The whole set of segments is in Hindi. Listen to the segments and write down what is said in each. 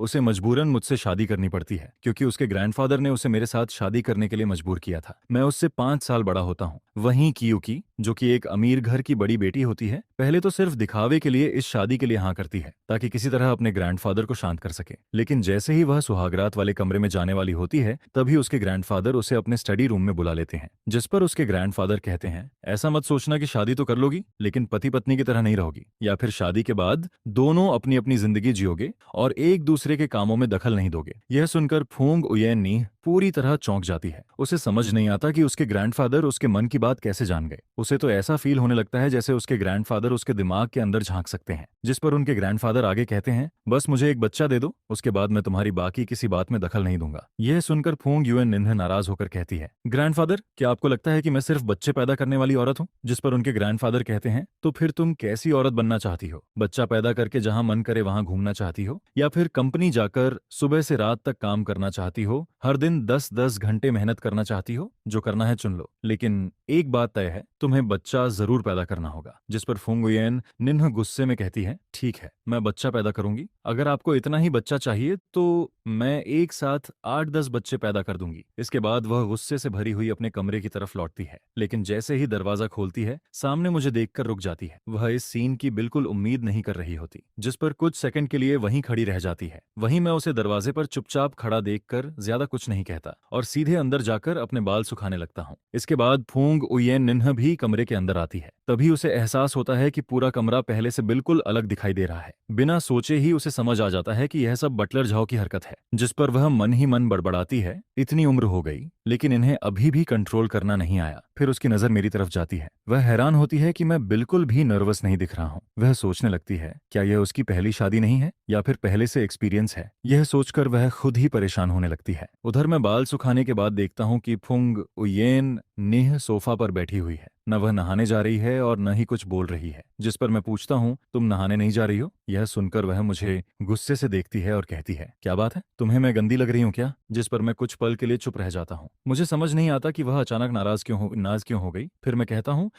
उसे मजबूरन मुझसे शादी करनी पड़ती है क्योंकि उसके ग्रैंडफादर ने उसे मेरे साथ शादी करने के लिए मजबूर किया था। मैं उससे 5 साल बड़ा होता हूँ। वहीं कियुकी, जो कि एक अमीर घर की बड़ी बेटी होती है, पहले तो सिर्फ दिखावे के लिए इस शादी के लिए हाँ करती है ताकि किसी तरह अपने ग्रैंडफादर को शांत कर सके। लेकिन जैसे ही वह सुहागरात वाले कमरे में जाने वाली होती है, तभी उसके ग्रैंडफादर उसे अपने स्टडी रूम में बुला लेते हैं, जिस पर उसके ग्रैंडफादर कहते हैं, ऐसा मत सोचना कि शादी तो कर लोगी लेकिन पति पत्नी की तरह नहीं रहोगी, या फिर शादी के बाद दोनों अपनी अपनी जिंदगी जियोगे और एक दूसरे के कामों में दखल नहीं दोगे। यह सुनकर फूंग उयेन नी पूरी तरह चौंक जाती है। उसे समझ नहीं आता कि उसके ग्रैंडफादर उसके मन की बात कैसे जान गए। उसे तो ऐसा फील होने लगता है जैसे उसके ग्रैंडफादर उसके दिमाग के अंदर झांक सकते हैं। जिस पर उनके ग्रैंडफादर आगे कहते हैं, बस मुझे एक बच्चा दे दो, उसके बाद मैं तुम्हारी बाकी किसी बात में दखल नहीं दूंगा। यह सुनकर फूंग युएन निन्ह नाराज होकर कहती है, ग्रैंडफादर, क्या आपको लगता है कि मैं सिर्फ बच्चे पैदा करने वाली औरत हूँ? जिस पर उनके ग्रैंडफादर कहते हैं, तो फिर तुम कैसी औरत बनना चाहती हो? बच्चा पैदा करके जहां मन करे वहां घूमना चाहती हो, या फिर कंपनी जाकर सुबह से रात तक काम करना चाहती हो, हर दिन 10-10 घंटे मेहनत करना चाहती हो? जो करना है चुन लो, लेकिन एक बात तय है, तुम्हें बच्चा जरूर पैदा करना होगा। जिस पर फुंग युएन निन्ह गुस्से में कहती है, ठीक है, मैं बच्चा पैदा करूंगी। अगर आपको इतना ही बच्चा चाहिए तो मैं एक साथ 8-10 बच्चे पैदा कर दूंगी। इसके बाद वह गुस्से से भरी हुई अपने कमरे की तरफ लौटती है, लेकिन जैसे ही दरवाजा खोलती है, सामने मुझे देखकर रुक जाती है। वह इस सीन की बिल्कुल उम्मीद नहीं कर रही होती, जिस पर कुछ सेकंड के लिए वहीं खड़ी रह जाती है। वहीं मैं उसे दरवाजे पर चुपचाप खड़ा देखकर ज्यादा कुछ नहीं कहता और सीधे अंदर जाकर अपने बाल सुखाने लगता हूँ। इसके बाद फूंग उयेन निन्ह भी कमरे के अंदर आती है। तभी उसे एहसास होता है कि पूरा कमरा पहले से बिल्कुल अलग दिखाई दे रहा है। बिना सोचे ही उसे समझ आ जाता है कि यह सब बटलर झाओ की हरकत है। जिस पर वह मन ही मन बड़बड़ाती है, इतनी उम्र हो गई लेकिन इन्हें अभी भी कंट्रोल करना नहीं आया। फिर उसकी नजर मेरी तरफ जाती है। वह हैरान होती है कि मैं बिल्कुल भी नर्वस नहीं दिख रहा हूँ। वह सोचने लगती है, क्या यह उसकी पहली शादी नहीं है या फिर पहले से एक्सपीरियंस है। यह सोचकर वह खुद ही परेशान होने लगती है। उधर मैं बाल सुखाने के बाद देखता हूँ कि फुंग उयेन निह सोफा पर बैठी हुई है। न वह नहाने जा रही है और न ही कुछ बोल रही है। जिस पर मैं पूछता हूँ, तुम नहाने नहीं जा रही हो? यह सुनकर वह मुझे गुस्से से देखती है और कहती है, क्या बात है, तुम्हें मैं गंदी लग रही हूँ क्या? जिस पर मैं कुछ पल के लिए चुप रह जाता हूँ। मुझे समझ नहीं आता कि वह अचानक नाराज क्यों हो गई। फिर मैं कहता हूँ,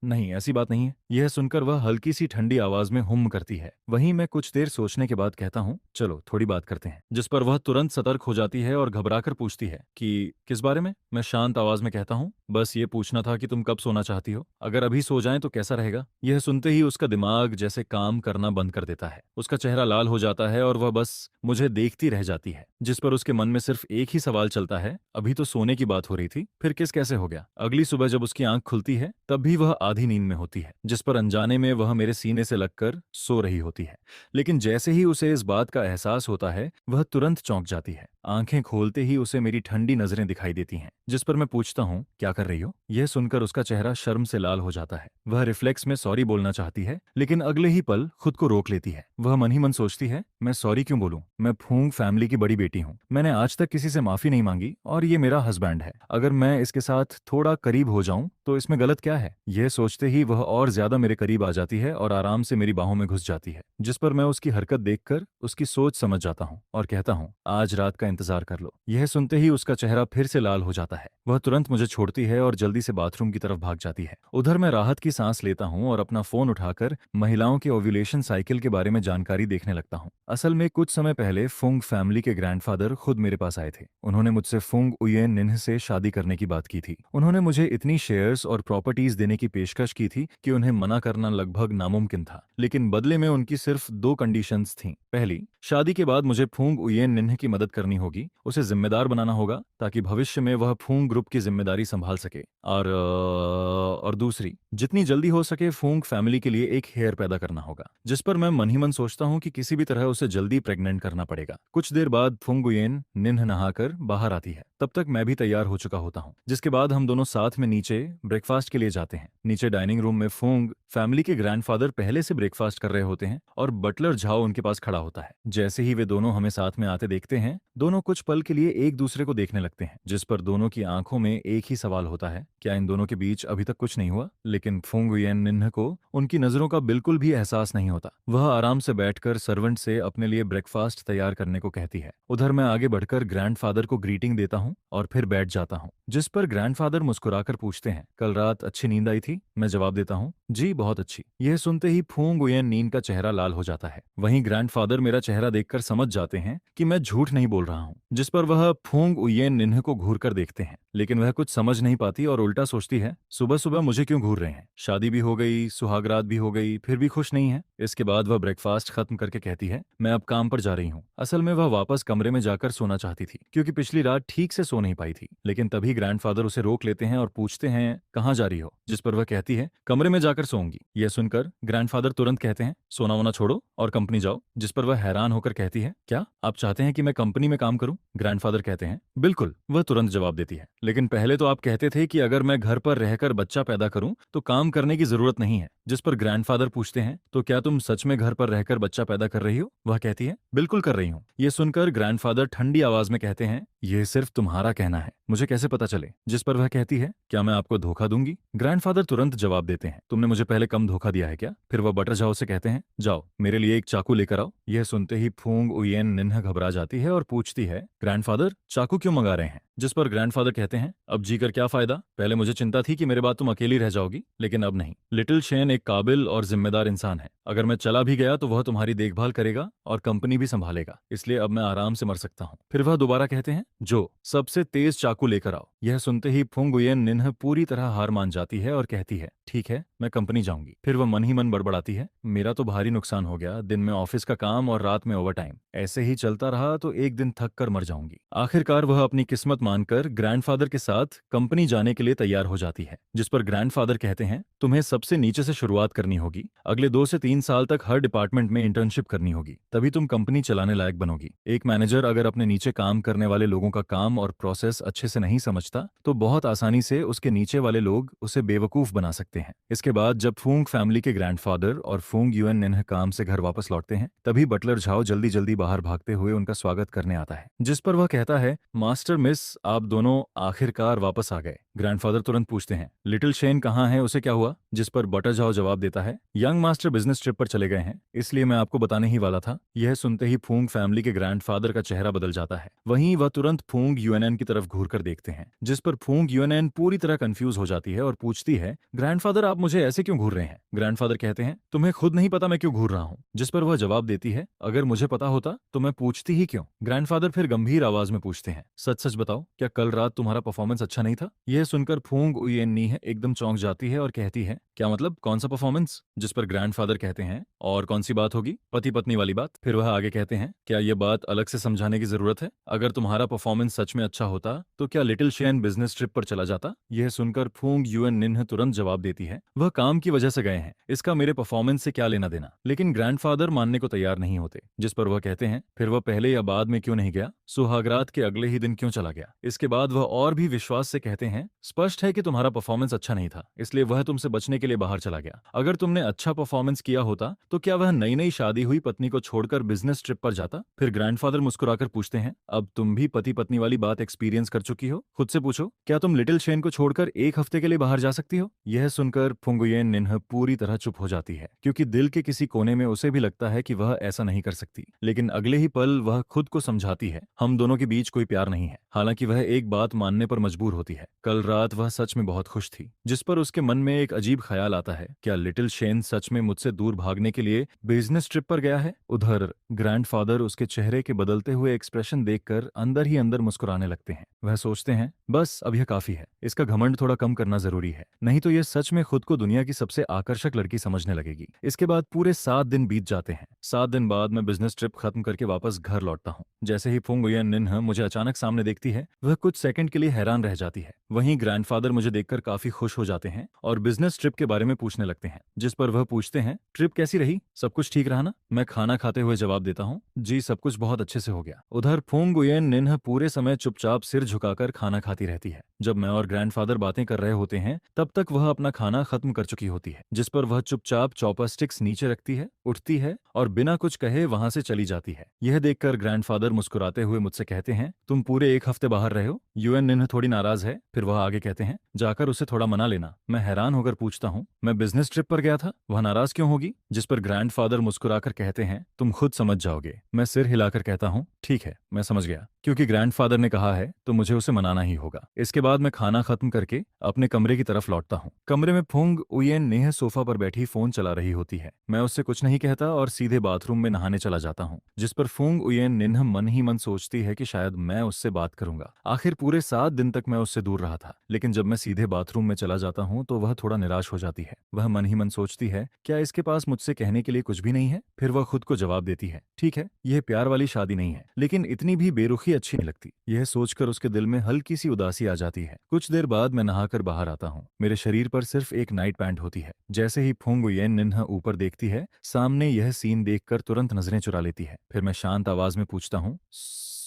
नहीं, ऐसी बात नहीं है। यह सुनकर वह हल्की सी ठंडी आवाज में हुम्म करती है। वहीं मैं कुछ देर सोचने के बाद कहता हूँ, चलो थोड़ी बात करते हैं। जिस पर वह तुरंत सतर्क हो जाती है और घबराकर पूछती है कि किस बारे में? मैं शांत आवाज में कहता हूँ, बस ये पूछना था कि तुम कब सोना चाहती हो? अगर अभी सो जाएं तो कैसा रहेगा? यह सुनते ही उसका दिमाग जैसे काम करना बंद कर देता है। उसका चेहरा लाल हो जाता है और वह बस मुझे देखती रह जाती है। जिस पर उसके मन में सिर्फ एक ही सवाल चलता है, अभी तो सोने की बात हो रही थी, फिर किस कैसे हो गया? अगली सुबह जब उसकी आंख खुलती है, तब भी वह आधी नींद में होती है। जिस पर अनजाने में वह मेरे सीने से लगकर सो रही होती है। लेकिन जैसे ही उसे इस बात का एहसास होता है, वह तुरंत चौंक जाती है। आंखें खोलते ही उसे मेरी ठंडी नजरें दिखाई देती हैं। जिस पर मैं पूछता हूँ, क्या कर रही हो? यह सुनकर उसका चेहरा शर्म से लाल हो जाता है। वह रिफ्लेक्स में सॉरी बोलना चाहती है, लेकिन अगले ही पल खुद को रोक लेती है। वह मन ही मन सोचती है, मैं सॉरी क्यों बोलूं? मैं फूंग फैमिली की बड़ी बेटी हूँ। मैंने आज तक किसी से माफी नहीं मांगी और ये मेरा हस्बैंड है। अगर मैं इसके साथ थोड़ा करीब हो जाऊं तो इसमें गलत क्या है? यह सोचते ही वह और ज्यादा मेरे करीब आ जाती है और आराम से मेरी बाहों में घुस जाती है। जिस पर मैं उसकी हरकत देखकर उसकी सोच समझ जाता हूँ और कहता हूँ, आज रात का इंतजार कर लो। यह सुनते ही उसका चेहरा फिर से लाल हो जाता है। वह तुरंत मुझे छोड़ती है और जल्दी से बाथरूम की तरफ भाग जाती है। उधर मैं राहत की सांस लेता हूँ और अपना फोन उठाकर महिलाओं के ओव्यूलेशन साइकिल के बारे में जानकारी देखने लगता हूँ। असल में कुछ समय पहले फुंग फैमिली के ग्रैंडफादर खुद मेरे पास आए थे। उन्होंने मुझसे फुंग उयेन निन्ह से शादी करने की बात की थी। उन्होंने मुझे इतनी शेयर्स और प्रॉपर्टीज देने की पेशकश की थी कि उन्हें मना करना लगभग नामुमकिन था। लेकिन बदले में उनकी सिर्फ 2 कंडीशंस थीं। पहली, शादी के बाद मुझे फुंग उयेन निन्ह की मदद करनी होगी, उसे जिम्मेदार बनाना होगा ताकि भविष्य में वह फूंग ग्रुप की जिम्मेदारी संभाल सके। और दूसरी, जितनी जल्दी हो सके फूंग फैमिली के लिए एक हेयर पैदा करना होगा। जिस पर मैं मन ही मन सोचता हूँ कि किसी भी तरह उसे जल्दी प्रेग्नेंट करना पड़ेगा। कुछ देर बाद फुंग उयेन निन्ह नहाकर बाहर आती है। तब तक मैं भी तैयार हो चुका होता हूँ, जिसके बाद हम दोनों साथ में नीचे ब्रेकफास्ट के लिए जाते हैं। नीचे डाइनिंग रूम में फूंग फैमिली के ग्रैंडफादर पहले से ब्रेकफास्ट कर रहे होते हैं और बटलर झाओ उनके पास खड़ा होता है। जैसे ही वे दोनों हमें साथ में आते देखते हैं, दोनों कुछ पल के लिए एक दूसरे को देखने लगते हैं, जिस पर दोनों की आंखों में एक ही सवाल सवाल होता है, क्या इन दोनों के बीच अभी तक कुछ नहीं हुआ? लेकिन फुंग हुयेन निन्ह को उनकी नजरों का बिल्कुल भी एहसास नहीं होता। वह आराम से बैठकर सर्वेंट से अपने लिए ब्रेकफास्ट तैयार करने को कहती है। उधर मैं आगे बढ़कर ग्रैंडफादर को ग्रीटिंग देता हूँ और फिर बैठ जाता हूँ, जिस पर ग्रैंडफादर मुस्कुराकर पूछते हैं, कल रात अच्छी नींद आई थी? मैं जवाब देता हूँ, जी बहुत अच्छी। यह सुनते ही फुंग हुयेन नीन का चेहरा लाल हो जाता है। वहीं ग्रैंडफादर मेरा चेहरा देखकर समझ जाते हैं कि मैं झूठ नहीं बोल रहा हूँ, जिस पर वह फुंग हुयेन निन्ह को घूर कर देखते हैं। लेकिन वह कुछ समझ नहीं पाती और उल्टा सोचती है, सुबह सुबह मुझे क्यों घूर रहे हैं? शादी भी हो गई, सुहागरात भी हो गई, फिर भी खुश नहीं है। इसके बाद वह ब्रेकफास्ट खत्म करके कहती है, मैं अब काम पर जा रही हूँ। असल में वह वापस कमरे में जाकर सोना चाहती थी, क्योंकि पिछली रात ठीक से सो नहीं पाई थी। लेकिन तभी ग्रैंडफादर उसे रोक लेते हैं और पूछते हैं, कहाँ जा रही हो? जिस पर वह कहती है, कमरे में जाकर सोऊंगी। यह सुनकर ग्रैंडफादर तुरंत कहते हैं, सोना वोना छोड़ो और कंपनी जाओ। जिस पर वह हैरान होकर कहती है, क्या आप चाहते हैं कि मैं कंपनी में काम करूं? ग्रैंडफादर कहते हैं, बिल्कुल। वह तुरंत जवाब देती है, लेकिन पहले तो आप कहते थे कि अगर मैं घर पर रहकर बच्चा पैदा करूं तो काम करने की जरूरत नहीं है। जिस पर ग्रैंडफादर पूछते हैं, तो क्या तुम सच में घर पर रहकर बच्चा पैदा कर रही हो? वह कहती है, बिल्कुल कर रही हूँ। यह सुनकर ग्रैंडफादर ठंडी आवाज में कहते हैं, यह सिर्फ तुम्हारा कहना है, मुझे कैसे पता चले? जिस पर वह कहती है, क्या मैं आपको धोखा दूंगी? ग्रैंडफादर तुरंत जवाब देते हैं, तुमने मुझे पहले कम धोखा दिया है क्या? फिर वह बटर जाओ से कहते हैं, जाओ मेरे लिए एक चाकू लेकर आओ। यह सुनते ही फुंग हुयेन निन्ह घबरा जाती है और पूछती है, ग्रैंडफादर चाकू क्यों मंगा रहे हैं? जिस पर ग्रैंडफादर कहते हैं, अब जीकर क्या फायदा? पहले मुझे चिंता थी कि मेरे बाद तुम अकेली रह जाओगी, लेकिन अब नहीं। लिटिल शेन एक काबिल और जिम्मेदार इंसान है। अगर मैं चला भी गया तो वह तुम्हारी देखभाल करेगा और कंपनी भी संभालेगा, इसलिए अब मैं आराम से मर सकता हूँ। फिर वह दोबारा कहते हैं, जो सबसे तेज चाकू लेकर आओ। यह सुनते ही फुंग हुयेन निन्ह पूरी तरह हार मान जाती है और कहती है, ठीक है, मैं कंपनी जाऊंगी। फिर वह मन ही मन बड़बड़ाती है, मेरा तो भारी नुकसान हो गया, दिन में ऑफिस का काम और रात में ओवरटाइम। ऐसे ही चलता रहा तो एक दिन थक कर मर जाऊंगी। आखिरकार वह अपनी किस्मत मानकर ग्रैंडफादर के साथ कंपनी जाने के लिए तैयार हो जाती है। जिस पर ग्रैंडफादर कहते हैं, तुम्हें सबसे नीचे से शुरुआत करनी होगी। अगले 2 से 3 साल तक हर डिपार्टमेंट में इंटर्नशिप करनी होगी, तभी तुम कंपनी चलाने लायक बनोगी। एक मैनेजर अगर अपने नीचे काम करने वाले लोगों का काम और प्रोसेस अच्छे से नहीं समझता तो बहुत आसानी से उसके नीचे वाले लोग उसे बेवकूफ बना सकते हैं। इसके बाद जब फुंग फैमिली के ग्रैंडफादर और फुंग हुयेन निन्ह काम से घर वापस लौटते हैं, तभी बटलर झाओ जल्दी जल्दी बाहर भागते हुए उनका स्वागत करने आता है। जिस पर वह कहता है, मास्टर मिस, आप दोनों आखिरकार वापस आ गए। ग्रैंडफादर तुरंत पूछते हैं, लिटिल शेन कहाँ है, उसे क्या हुआ? जिस पर बटर झाओ जवाब देता है, यंग मास्टर बिजनेस ट्रिप पर चले गए हैं, इसलिए मैं आपको बताने ही वाला था। यह सुनते ही फुंग फैमिली के ग्रैंडफादर का चेहरा बदल जाता है। वहीं वह तुरंत फुंग यूएनएन की तरफ घूर कर देखते हैं, जिस पर फुंग यूएनएन पूरी तरह कंफ्यूज हो जाती है और पूछती है, ग्रैंडफादर आप मुझे ऐसे क्यों घूर रहे हैं? ग्रैंडफादर कहते हैं, तुम्हें खुद नहीं पता मैं क्यों घूर रहा हूँ? जिस पर वह जवाब देती है, अगर मुझे पता होता तो मैं पूछती ही क्यों? ग्रैंडफादर फिर गंभीर आवाज में पूछते हैं, सच सच बताओ, क्या कल रात तुम्हारा परफॉर्मेंस अच्छा नहीं था? यह सुनकर फुंग हुयेन निन्ह एकदम चौंक जाती है और कहती है, क्या मतलब, कौन सा परफॉर्मेंस? जिस पर ग्रैंडफादर कहते हैं, और कौन सी बात होगी? पति पत्नी वाली बात। फिर वह आगे कहते हैं, क्या यह बात अलग से समझाने की जरूरत है? अगर तुम्हारा परफॉर्मेंस सच में अच्छा होता तो क्या लिटिल शेन बिजनेस ट्रिप पर चला जाता? यह सुनकर फुंग हुयेन निन्ह तुरंत जवाब देती है, वह काम की वजह से गए हैं, इसका मेरे परफॉर्मेंस से क्या लेना देना? लेकिन ग्रैंडफादर मानने को तैयार नहीं होते। जिस पर वह कहते हैं, फिर वह पहले या बाद में क्यों नहीं गया? सुहागरात के अगले ही दिन क्यों चला गया? इसके बाद वह और भी विश्वास से कहते हैं, स्पष्ट है कि तुम्हारा परफॉर्मेंस अच्छा नहीं था, इसलिए वह तुमसे बचने के लिए बाहर चला गया। अगर तुमने अच्छा परफॉर्मेंस किया होता तो क्या वह नई नई शादी हुई पत्नी को छोड़कर बिजनेस ट्रिप पर जाता? फिर ग्रैंडफादर मुस्कुराकर पूछते हैं, अब तुम भी पति पत्नी वाली बात एक्सपीरियंस कर चुकी हो, खुद से पूछो, क्या तुम लिटिल शेन को छोड़कर एक हफ्ते के लिए बाहर जा सकती हो? यह सुनकर फुंग हुयेन निन्ह पूरी तरह चुप हो जाती है, क्योंकि दिल के किसी कोने में उसे भी लगता है कि वह ऐसा नहीं कर सकती। लेकिन अगले ही पल वह खुद को समझाती है, हम दोनों के बीच कोई प्यार नहीं है। हालांकि वह एक बात मानने पर मजबूर होती है, कल रात वह सच में बहुत खुश थी। जिस पर उसके मन में एक अजीब ख्याल आता है, क्या लिटिल शेन सच में मुझसे दूर भागने के लिए बिजनेस ट्रिप पर गया है? उधर ग्रैंडफादर उसके चेहरे के बदलते हुए एक्सप्रेशन देखकर अंदर ही अंदर मुस्कुराने लगते हैं। वह सोचते हैं, बस अब यह काफी है, इसका घमंड थोड़ा कम करना जरूरी है, नहीं तो यह सच में खुद को दुनिया की सबसे आकर्षक लड़की समझने लगेगी। इसके बाद पूरे 7 दिन बीत जाते हैं। 7 दिन बाद मैं बिजनेस ट्रिप खत्म करके वापस घर लौटता हूँ। जैसे ही फुंग हुयेन निन्ह मुझे अचानक सामने देखती है, वह कुछ सेकंड के लिए हैरान रह जाती है। वहीं ग्रैंडफादर मुझे देखकर काफी खुश हो जाते हैं और बिजनेस ट्रिप के बारे में पूछने लगते हैं। जिस पर वह पूछते हैं, ट्रिप कैसी रही, सब कुछ ठीक रहा ना? मैं खाना खाते हुए जवाब देता हूँ, जी सब कुछ बहुत अच्छे से हो गया। उधर फुंग हुयेन निन्ह पूरे समय चुपचाप सिर झुकाकर खाना खाती रहती है। जब मैं और ग्रैंडफादर बातें कर रहे होते हैं तब तक वह अपना खाना खत्म कर चुकी होती है। जिस पर वह चुपचाप चॉपस्टिक्स नीचे रखती है, उठती है और बिना कुछ कहे वहां से चली जाती है। यह देखकर ग्रैंडफादर मुस्कुराते हुए हुए मुझसे कहते हैं, तुम पूरे 1 हफ्ते बाहर रहे हो। यूएन निन्ह थोड़ी नाराज है। फिर वह आगे कहते हैं, जाकर उसे थोड़ा मना लेना। मैं हैरान होकर पूछता हूँ, मैं बिजनेस ट्रिप पर गया था, वह नाराज क्यों होगी? जिस पर ग्रैंडफादर मुस्कुराकर कहते हैं, तुम खुद समझ जाओगे। मैं सिर हिलाकर कहता हूँ, ठीक है, मैं समझ गया। क्योंकि ग्रैंडफादर ने कहा है तो मुझे उसे मनाना ही होगा। इसके बाद मैं खाना खत्म करके अपने कमरे की तरफ लौटता हूँ। कमरे में फुंग उयेन नेह सोफा पर बैठी फोन चला रही होती है। मैं उससे कुछ नहीं कहता और सीधे बाथरूम में नहाने चला जाता हूँ। जिस पर फुंग उयेन निन्ह मन ही मन सोचती है कि शायद मैं उससे बात करूंगा। आखिर पूरे 7 दिन तक मैं उससे दूर रहा था, लेकिन जब मैं सीधे बाथरूम में चला जाता हूँ तो वह थोड़ा निराश हो जाती है। वह मन ही मन सोचती है, क्या इसके पास मुझसे कहने के लिए कुछ भी नहीं है? फिर वह खुद को जवाब देती है, ठीक है, यह प्यार वाली शादी नहीं है, लेकिन इतनी भी बेरुखी अच्छी नहीं लगती। यह सोचकर उसके दिल में हल्की सी उदासी आ जाती है। कुछ देर बाद मैं नहाकर बाहर आता हूँ। मेरे शरीर पर सिर्फ एक नाइट पैंट होती है। जैसे ही फुंग उयेन निन्ह ऊपर देखती है, सामने यह सीन देखकर तुरंत नजरें चुरा लेती है। फिर मैं शांत आवाज में पूछता हूँ,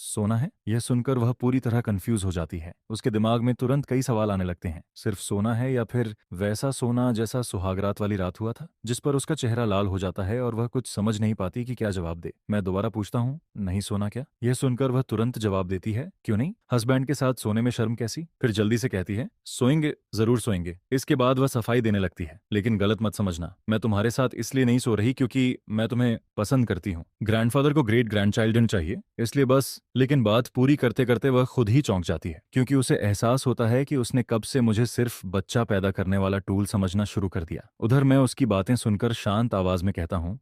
सोना है? यह सुनकर वह पूरी तरह कंफ्यूज हो जाती है। उसके दिमाग में तुरंत कई सवाल आने लगते हैं। सिर्फ सोना है या फिर वैसा सोना जैसा सुहागरात वाली रात हुआ था? जिस पर उसका चेहरा लाल हो जाता है और वह कुछ समझ नहीं पाती कि क्या जवाब दे। मैं दोबारा पूछता हूँ, नहीं सोना क्या? यह सुनकर वह तुरंत जवाब देती है, क्यों नहीं, हस्बैंड के साथ सोने में शर्म कैसी? फिर जल्दी से कहती है, सोएंगे, जरूर सोएंगे। इसके बाद वह सफाई देने लगती है, लेकिन गलत मत समझना, मैं तुम्हारे साथ इसलिए नहीं सो रही क्योंकि मैं तुम्हें पसंद करती हूँ। ग्रैंडफादर को ग्रेट ग्रैंडचाइल्ड चाहिए, इसलिए बस। लेकिन बात पूरी करते करते वह खुद ही चौंक जाती है, क्योंकि उसे एहसास होता है कि उसने कब से मुझे सिर्फ बच्चा पैदा करने वाला टूल समझना शुरू कर दिया। उधर मैं उसकी बातें सुनकर शांत आवाज में कहता हूँ,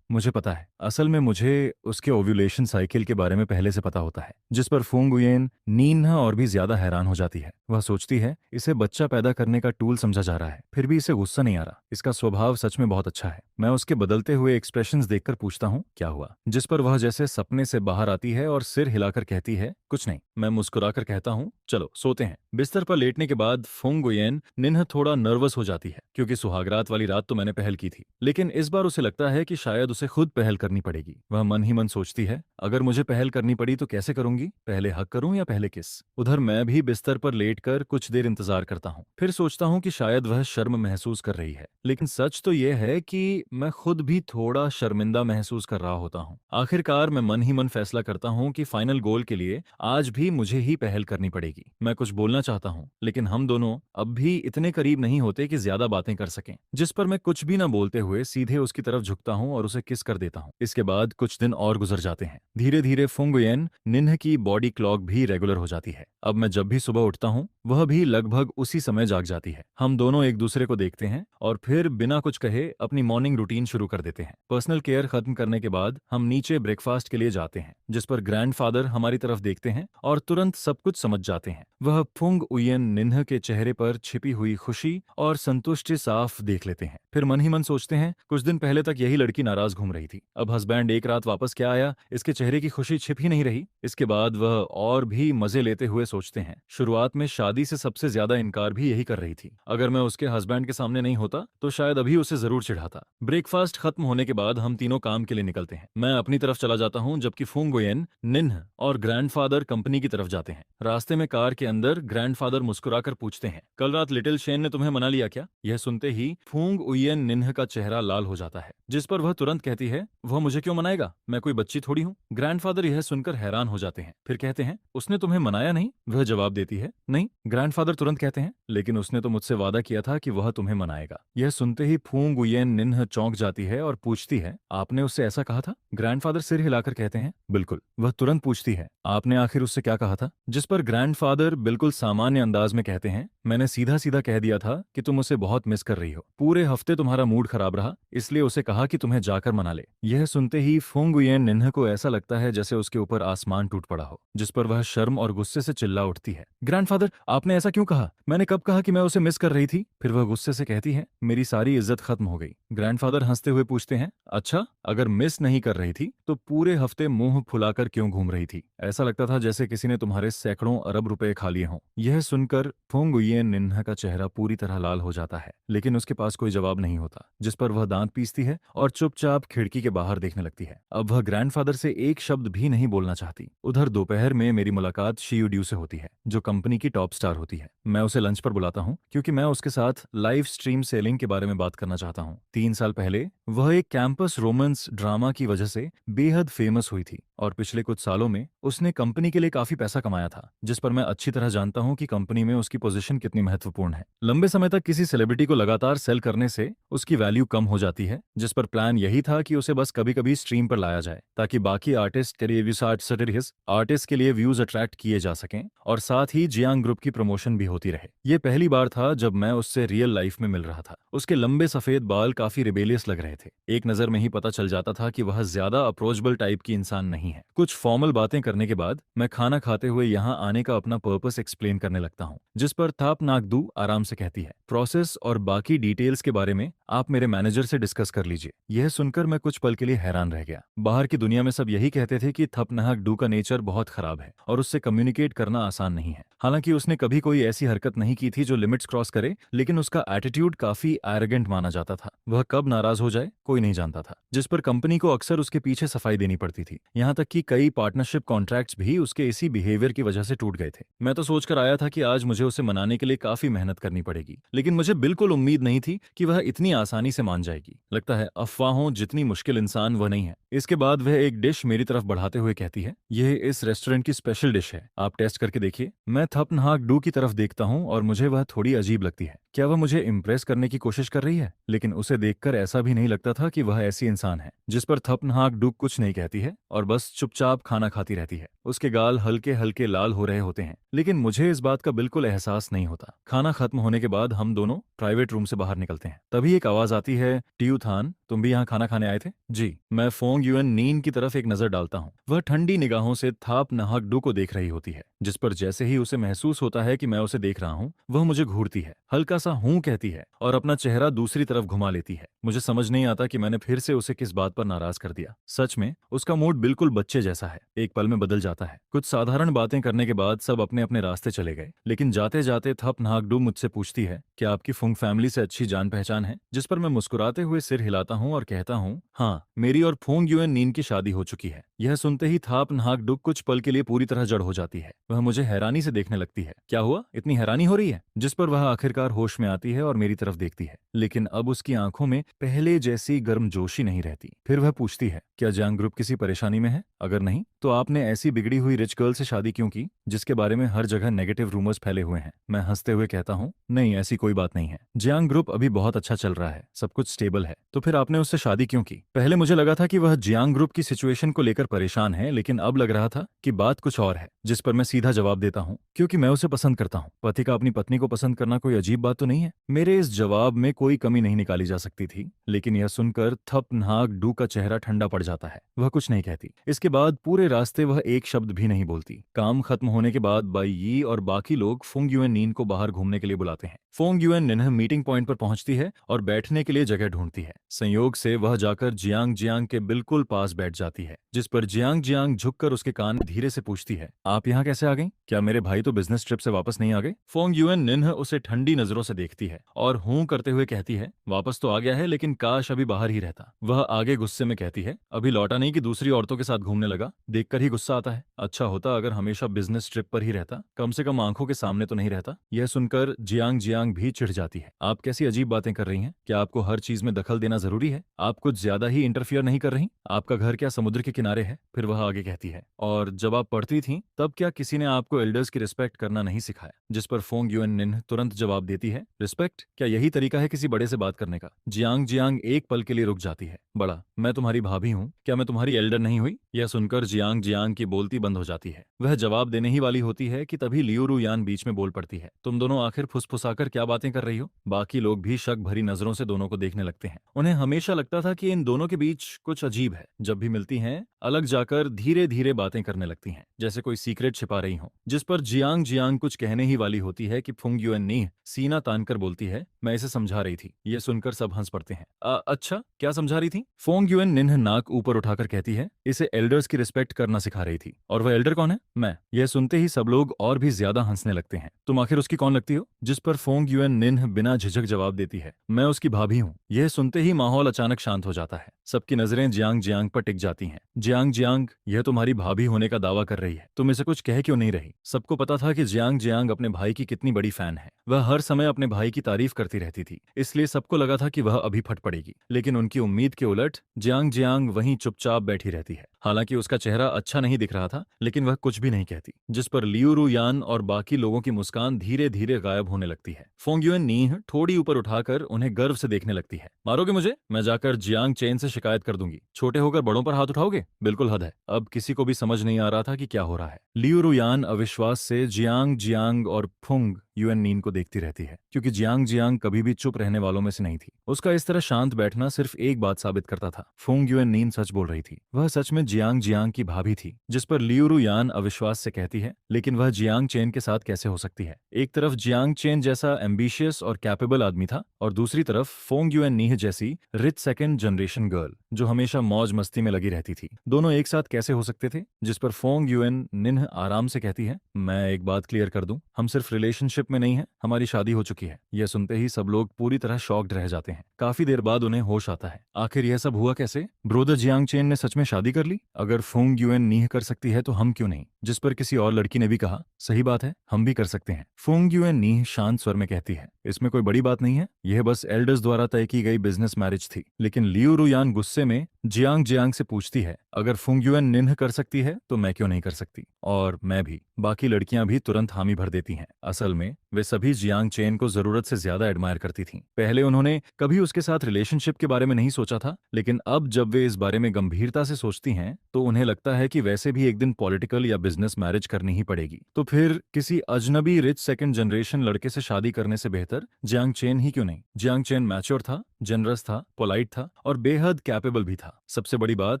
मुझे पता है, असल में मुझे उसके ओव्यूलेशन साइकिल के बारे में पहले से पता होता है। जिस पर फुंग उयेन नीन्ह और भी ज्यादा हैरान हो जाती है। वह सोचती है, इसे बच्चा पैदा करने का टूल समझा जा रहा है, फिर भी इसे गुस्सा नहीं आ रहा। इसका स्वभाव सच में बहुत अच्छा है। मैं उसके बदलते हुए एक्सप्रेशंस देखकर पूछता हूँ, क्या हुआ? जिस पर वह जैसे सपने से बाहर आती है और सिर हिलाकर कहती है, कुछ नहीं। मैं मुस्कुराकर कहता हूँ, चलो सोते हैं। बिस्तर पर लेटने के बाद फुंग उयेन निन्ह थोड़ा नर्वस हो जाती है, क्योंकि सुहागरात वाली रात तो मैंने पहल की थी, लेकिन इस बार उसे लगता है कि शायद उसे खुद पहल करनी पड़ेगी। वह मन ही मन सोचती है, अगर मुझे पहल करनी पड़ी तो कैसे करूंगी? पहले हक करूं या पहले किस? उधर मैं भी बिस्तर पर लेटकर कुछ देर इंतजार करता हूँ। फिर सोचता हूँ कि शायद वह शर्म महसूस कर रही है, लेकिन सच तो यह है कि मैं खुद भी थोड़ा शर्मिंदा महसूस कर रहा होता हूँ। आखिरकार मैं मन ही मन फैसला करता हूँ कि फाइनल गोल के लिए आज भी मुझे ही पहल करनी पड़ेगी। मैं कुछ बोलना चाहता हूँ, लेकिन हम दोनों अब भी इतने करीब नहीं होते कि ज्यादा बातें कर सकें। जिस पर मैं कुछ भी न बोलते हुए सीधे उसकी तरफ झुकता हूँ और उसे किस कर देता हूँ। इसके बाद कुछ दिन और गुजर जाते हैं। धीरे धीरे फुंग उयेन निन्ह की बॉडी क्लॉक भी रेगुलर हो जाती है। अब मैं जब भी सुबह उठता हूँ, वह भी लगभग उसी समय जाग जाती है। हम दोनों एक दूसरे को देखते हैं और फिर बिना कुछ कहे अपनी मॉर्निंग रूटीन शुरू कर देते हैं। पर्सनल केयर खत्म करने के बाद हम नीचे ब्रेकफास्ट के लिए जाते हैं, जिस पर ग्रैंडफादर हमारी तरफ देखते हैं और तुरंत सब कुछ समझ जाते हैं। वह फुंग उयेन निन्ह के चेहरे पर छिपी हुई खुशी और संतुष्टि साफ देख लेते हैं। फिर मन ही मन सोचते हैं, कुछ दिन पहले तक यही लड़की नाराज घूम रही थी, अब हस्बैंड एक रात वापस क्या आया, इसके चेहरे की खुशी छिप ही नहीं रही। इसके बाद वह और भी मजे लेते हुए सोचते हैं, शुरुआत में शादी से सबसे ज्यादा इनकार भी यही कर रही थी। अगर मैं उसके हस्बैंड के सामने नहीं होता तो शायद अभी उसे जरूर चिढ़ाता। ब्रेकफास्ट खत्म होने के बाद हम तीनों काम के लिए निकलते हैं। मैं अपनी तरफ चला जाता हूँ, जबकि फुंग उयेन निन्ह और ग्रैंडफादर कंपनी की तरफ जाते हैं। रास्ते में कार के अंदर ग्रैंडफादर मुस्कुराकर पूछते हैं, कल रात लिटिल शेन ने तुम्हें मना लिया क्या? यह सुनते ही फुंग उयेन निन्ह का चेहरा लाल हो जाता है, जिस पर वह तुरंत कहती है, वह मुझे क्यों मनाएगा, मैं कोई बच्ची थोड़ी हूँ। ग्रैंडफादर यह सुनकर हैरान हो जाते हैं, फिर कहते हैं, उसने तुम्हें मनाया नहीं? वह जवाब देती है, नहीं। ग्रैंडफादर तुरंत कहते हैं, लेकिन उसने तो मुझसे वादा किया था कि वह तुम्हें मनाएगा। यह सुनते ही फुंग उयेन निन्ह चौंक जाती है और पूछती है, आपने उससे ऐसा कहा था? ग्रैंडफादर सिर हिलाकर कहते हैं, बिल्कुल। वह तुरंत पूछती है, आपने आखिर उससे क्या कहा था? जिस पर ग्रैंडफादर बिल्कुल सामान्य अंदाज में कहते हैं, मैंने सीधा सीधा कह दिया था कि तुम उसे बहुत मिस कर रही हो, पूरे हफ्ते तुम्हारा मूड खराब रहा, इसलिए उसे कहा कि तुम्हें जाकर मना ले। यह सुनते ही फुंग उयेन निन्ह को ऐसा लगता है जैसे उसके ऊपर आसमान टूट पड़ा हो, जिस पर वह शर्म और गुस्से से चिल्ला उठती है, ग्रैंडफादर आपने ऐसा क्यों कहा? मैंने कब कहा कि मैं उसे मिस कर रही थी? फिर वह गुस्से से कहती है, मेरी सारी इज्जत खत्म हो गई। ग्रैंडफादर हंसते हुए पूछते हैं, अच्छा, अगर मिस नहीं कर रही थी तो पूरे हफ्ते मुंह फुलाकर क्यों घूम रही थी? ऐसा लगता था जैसे किसी ने तुम्हारे सैकड़ों अरब रुपए खा लिए हों। यह सुनकर फुंग उयेन निन्ह का चेहरा पूरी तरह लाल हो जाता है, लेकिन उसके पास कोई जवाब नहीं होता। जिस पर वह दांत पीसती है और चुपचाप खिड़की के बाहर देखने लगती है। अब वह ग्रैंडफादर से एक शब्द भी नहीं बोलना चाहती। उधर दोपहर में मेरी मुलाकात शियू ड्यू से होती है, जो कंपनी की टॉप स्टार होती है। मैं उसे लंच पर बुलाता हूँ, क्योंकि मैं उसके साथ लाइव स्ट्रीम सेलिंग के बारे में बात करना चाहता हूँ। 3 साल पहले वह एक कैंपस रोमांस ड्रामा की वजह से बेहद फेमस हुई थी और पिछले कुछ सालों में उसने कंपनी के लिए काफी पैसा कमाया था, जिस पर मैं अच्छी तरह जानता हूँ कि कंपनी में उसकी पोजीशन कितनी महत्वपूर्ण है। लंबे समय तक किसी सेलिब्रिटी को लगातार सेल करने से उसकी वैल्यू कम हो जाती है, जिस पर प्लान यही था कि उसे बस कभी कभी स्ट्रीम पर लाया जाए ताकि बाकी आर्टिस्ट के लिए व्यूज अट्रैक्ट किए जा सकें और साथ ही जियांग ग्रुप की प्रमोशन भी होती रहे। ये पहली बार था जब मैं उससे रियल लाइफ में मिल रहा था। उसके लंबे सफेद बाल काफी रिबेलियस लग रहे थे। एक नजर में ही पता चल जाता था कि वह ज्यादा अप्रोचेबल टाइप की इंसान नहीं है। कुछ फॉर्मल बातें करने के बाद मैं खाना खाते हुए यहाँ आने का अपना पर्पस एक्सप्लेन करने लगता हूँ, जिस पर थाप नागदू आराम से कहती है, प्रोसेस और बाकी डिटेल्स के बारे में आप मेरे मैनेजर से डिस्कस कर लीजिए। यह सुनकर मैं कुछ पल के लिए हैरान रह गया। बाहर की दुनिया में सब यही कहते थे कि थपनाहक का नेचर बहुत खराब है और उससे कम्युनिकेट करना आसान नहीं है। हालांकि उसने कभी कोई ऐसी हरकत नहीं की थी जो लिमिट्स क्रॉस करे, लेकिन उसका एटीट्यूड काफी एरोगेंट माना जाता था। वह कब नाराज हो जाए कोई नहीं जानता था, जिस पर कंपनी को अक्सर उसके पीछे सफाई देनी पड़ती थी। यहाँ तक कि कई पार्टनरशिप कॉन्ट्रैक्ट्स भी उसके इसी बिहेवियर की वजह से टूट गए थे। मैं तो सोचकर आया था कि आज मुझे उसे मनाने के लिए काफी मेहनत करनी पड़ेगी, लेकिन मुझे बिल्कुल उम्मीद नहीं थी कि वह इतनी आसानी से मान जाएगी। लगता है अफवाहों जितनी मुश्किल इंसान वह नहीं है। इसके बाद वह एक डिश मेरी तरफ बढ़ाते हुए कहती है, यह इस रेस्टोरेंट की स्पेशल डिश है, आप टेस्ट करके देखिए। मैं थपनाहक की तरफ देखता हूँ और मुझे वह थोड़ी अजीब लगती है। क्या वह मुझे इम्प्रेस करने की कोशिश कर रही है? लेकिन उसे देखकर ऐसा भी नहीं लगता था कि वह ऐसी इंसान है। जिस पर थपनाहक कुछ नहीं कहती है और बस चुपचाप खाना खाती रहती है। उसके गाल हल्के हल्के लाल हो रहे होते हैं, लेकिन मुझे इस बात का बिल्कुल एहसास नहीं होता। खाना खत्म होने के बाद हम दोनों प्राइवेट रूम से बाहर निकलते हैं। तभी एक आवाज आती है, टियू थान, तुम भी यहाँ खाना खाने आए थे? जी। मैं फोंग युएन नीन की तरफ एक नजर डालता हूँ। वह ठंडी निगाहों से थपनाहक को देख रही होती है, जिस पर जैसे ही उसे महसूस होता है कि मैं उसे देख रहा हूँ, वह मुझे घूरती है, हल्का सा हूं कहती है और अपना चेहरा दूसरी तरफ घुमा लेती है। मुझे समझ नहीं आता कि मैंने फिर से उसे किस बात पर नाराज कर दिया। सच में उसका मूड बिल्कुल बच्चे जैसा है, एक पल में बदल जाता है। कुछ साधारण बातें करने के बाद सब अपने अपने रास्ते चले गए, लेकिन जाते जाते थपनाहक मुझसे पूछती है, क्या आपकी फुंग फैमिली से अच्छी जान पहचान है? जिस पर मैं मुस्कुराते हुए सिर हिलाता हूँ और कहता हूँ, हाँ, मेरी और फोंग युएन नीन की शादी हो चुकी है। यह सुनते ही थपनाहक कुछ पल के लिए पूरी तरह जड़ हो जाती है। वह मुझे हैरानी से देखने लगती है। क्या हुआ, इतनी हैरानी हो रही है? जिस पर वह आखिरकार होश में आती है और मेरी तरफ देखती है, लेकिन अब उसकी आंखों में पहले जैसी गर्मजोशी नहीं रहती। फिर वह पूछती है, क्या जियांग ग्रुप किसी परेशानी में है? अगर नहीं तो आपने ऐसी बिगड़ी हुई रिच गर्ल से शादी क्यों की, जिसके बारे में हर जगह नेगेटिव रूमर्स फैले हुए हैं? मैं हंसते हुए कहता हूँ, नहीं, ऐसी कोई बात नहीं है। जियांग ग्रुप अभी बहुत अच्छा चल रहा है, सब कुछ स्टेबल है। तो फिर आपने उससे शादी क्यों की? पहले मुझे लगा था कि वह जियांग ग्रुप की सिचुएशन को लेकर परेशान है, लेकिन अब लग रहा था कि बात कुछ और है। जिस पर मैं सीधा जवाब देता हूँ, क्योंकि मैं उसे पसंद करता हूँ। पति का अपनी पत्नी को पसंद करना कोई अजीब बात तो नहीं है। मेरे इस जवाब में कोई कमी नहीं निकाली जा सकती थी, लेकिन यह सुनकर थपनाहक का चेहरा ठंडा पड़ जाता है। वह कुछ नहीं कहती। इसके बाद पूरे रास्ते वह एक शब्द भी नहीं बोलती। काम खत्म होने के बाद बाई यी और बाकी लोग फोंग युएन नीन को बाहर घूमने के लिए बुलाते हैं। फोंग युएन निन्ह मीटिंग पॉइंट पर पहुंचती है और बैठने के लिए जगह ढूंढती है। संयोग से वह जाकर जियांग जियांग के बिल्कुल पास बैठ जाती है, जिस पर जियांग जियांग झुककर उसके कान में धीरे से पूछती है, आप यहाँ कैसे आ गई? क्या मेरे भाई तो बिजनेस ट्रिप से वापस नहीं आ गए? फोंग युएन निन्ह उसे ठंडी नजरों से देखती है और हूं करते हुए कहती है, वापस तो आ गया है, लेकिन काश अभी बाहर ही रहता। वह आगे गुस्से में कहती है, अभी लौटा नहीं कि दूसरी औरतों के साथ घूमने लगा? देखकर ही गुस्सा आता है। अच्छा होता अगर हमेशा बिजनेस ट्रिप पर ही रहता, कम से कम आंखों के सामने तो नहीं रहता। यह सुनकर जियांग जियांग भी चिढ़ जाती है। आप कैसी अजीब बातें कर रही हैं? क्या आपको हर चीज में दखल देना जरूरी है? आप कुछ ज्यादा ही इंटरफियर नहीं कर रही? आपका घर क्या समुद्र के किनारे है? फिर वह आगे कहती है, और जब आप पढ़ती थी तब क्या किसी ने आपको एल्डर्स की रिस्पेक्ट करना नहीं सिखाया? जिस पर फोंग युएन निन्ह तुरंत जवाब देती है, रिस्पेक्ट? क्या यही तरीका है किसी बड़े से बात करने का? जियांग जियांग एक पल के लिए रुक जाती है। बड़ा, मैं तुम्हारी भाभी हूँ, क्या मैं तुम्हारी एल्डर नहीं हुई? यह सुनकर जियांग जियांग की बोलती बंद हो जाती है। वह जवाब देने ही वाली होती है कि तभी लियू रु यान बीच में बोल पड़ती है, तुम दोनों आखिर फुसफुसाकर क्या बातें कर रही हो? बाकी लोग भी शक भरी नजरों से दोनों को देखने लगते हैं। उन्हें हमेशा लगता था कि इन दोनों के बीच कुछ अजीब है। जब भी मिलती हैं, अलग जाकर धीरे धीरे बातें करने लगती हैं, जैसे कोई सीक्रेट छिपा रही हो। जिस पर जियांग जियांग कुछ कहने ही वाली होती है कि फुंग युएन नीह सीना तानकर बोलती है, मैं इसे समझा रही थी। यह सुनकर सब हंस पड़ते हैं। अच्छा, क्या समझा रही थी? फोंग युएन निन्ह नाक ऊपर उठाकर कहती है, इसे एल्डर्स की रिस्पेक्ट करना सिखा रही थी। और वह एल्डर कौन है? मैं। यह सुनते ही सब लोग और भी ज्यादा हंसने लगते हैं। तुम आखिर उसकी कौन लगती हो? जिस पर फोंग युएन निन्ह बिना झिझक जवाब देती है, मैं उसकी भाभी हूँ। यह सुनते ही माहौल अचानक शांत हो जाता है। सबकी नजरें जियांग जियांग पर टिक जाती हैं। जियांग जियांग, यह तुम्हारी भाभी होने का दावा कर रही है, तुम इसे कुछ कह क्यों नहीं रही? सबको पता था कि जियांग जियांग अपने भाई की कितनी बड़ी फैन है। वह हर समय अपने भाई की तारीफ करती रहती थी, इसलिए सबको लगा था कि वह अभी फट पड़ेगी। लेकिन उनकी उम्मीद के उलट जियांग जियांग वहीं चुपचाप बैठी रहती है, हालांकि उसका चेहरा अच्छा नहीं दिख रहा था, लेकिन वह कुछ भी नहीं कहती, जिस पर लियू रुयान और बाकी लोगों की मुस्कान धीरे धीरे गायब होने लगती है। फोंग युएन नीह थोड़ी ऊपर उठाकर उन्हें गर्व से देखने लगती है। मारोगे मुझे? मैं जाकर जियांग चेन से शिकायत कर दूंगी। छोटे होकर बड़ों पर हाथ उठाओगे? बिल्कुल हद है। अब किसी को भी समझ नहीं आ रहा था कि क्या हो रहा है। लियू रुयान अविश्वास से जियांग जियांग और फुंग युएन नीन को देखती रहती है, क्योंकि जियांग जियांग कभी भी चुप रहने वालों में से नहीं थी। उसका इस तरह शांत बैठना सिर्फ एक बात साबित करता था, फुंग युएन नीन सच बोल रही थी। वह सच में जियांग जियांग की भाभी थी। जिस पर लियू रुयान अविश्वास से कहती है, लेकिन वह जियांग चेन के साथ कैसे हो सकती है? एक तरफ जियांग चेन जैसा एम्बिशियस और कैपेबल आदमी था, और दूसरी तरफ फोंग युएन नीह जैसी रिच सेकंड जनरेशन गर्ल जो हमेशा मौज मस्ती में लगी रहती थी। दोनों एक साथ कैसे हो सकते थे? जिस पर फोंग युएन निन्ह आराम से कहती है, मैं एक बात क्लियर कर दूं, हम सिर्फ रिलेशनशिप में नहीं है, हमारी शादी हो चुकी है। यह सुनते ही सब लोग पूरी तरह शॉक्ड रह जाते हैं। काफी देर बाद उन्हें होश आता है। आखिर यह सब हुआ कैसे? ब्रोदर जियांग चेन ने सच में शादी कर ली? अगर फोंग युएन नीह कर सकती है तो हम क्यों नहीं? जिस पर किसी और लड़की ने भी कहा, सही बात है, हम भी कर सकते हैं। फोंग युएन नीह शांत स्वर में कहती है, इसमें कोई बड़ी बात नहीं है, यह बस एल्डर्स द्वारा तय की गई बिजनेस मैरिज थी। लेकिन लियू रुयान गुस्से में जियांग जियांग से पूछती है, अगर फुंग युएन निन्ह कर सकती है तो मैं क्यों नहीं कर सकती? और मैं भी। बाकी लड़कियां भी तुरंत हामी भर देती हैं। असल में वे सभी जियांग चेन को जरूरत से ज्यादा एडमायर करती थीं। पहले उन्होंने कभी उसके साथ रिलेशनशिप के बारे में नहीं सोचा था, लेकिन अब जब वे इस बारे में गंभीरता से सोचती हैं तो उन्हें लगता है कि वैसे भी एक दिन पॉलिटिकल या बिजनेस मैरिज करनी ही पड़ेगी। तो फिर किसी अजनबी रिच सेकंड जनरेशन लड़के से शादी करने से बेहतर जियांग चेन ही क्यों नहीं? जियांग चेन मैच्योर था, जनरस था, पोलाइट था और बेहद कैपेबल भी था। सबसे बड़ी बात,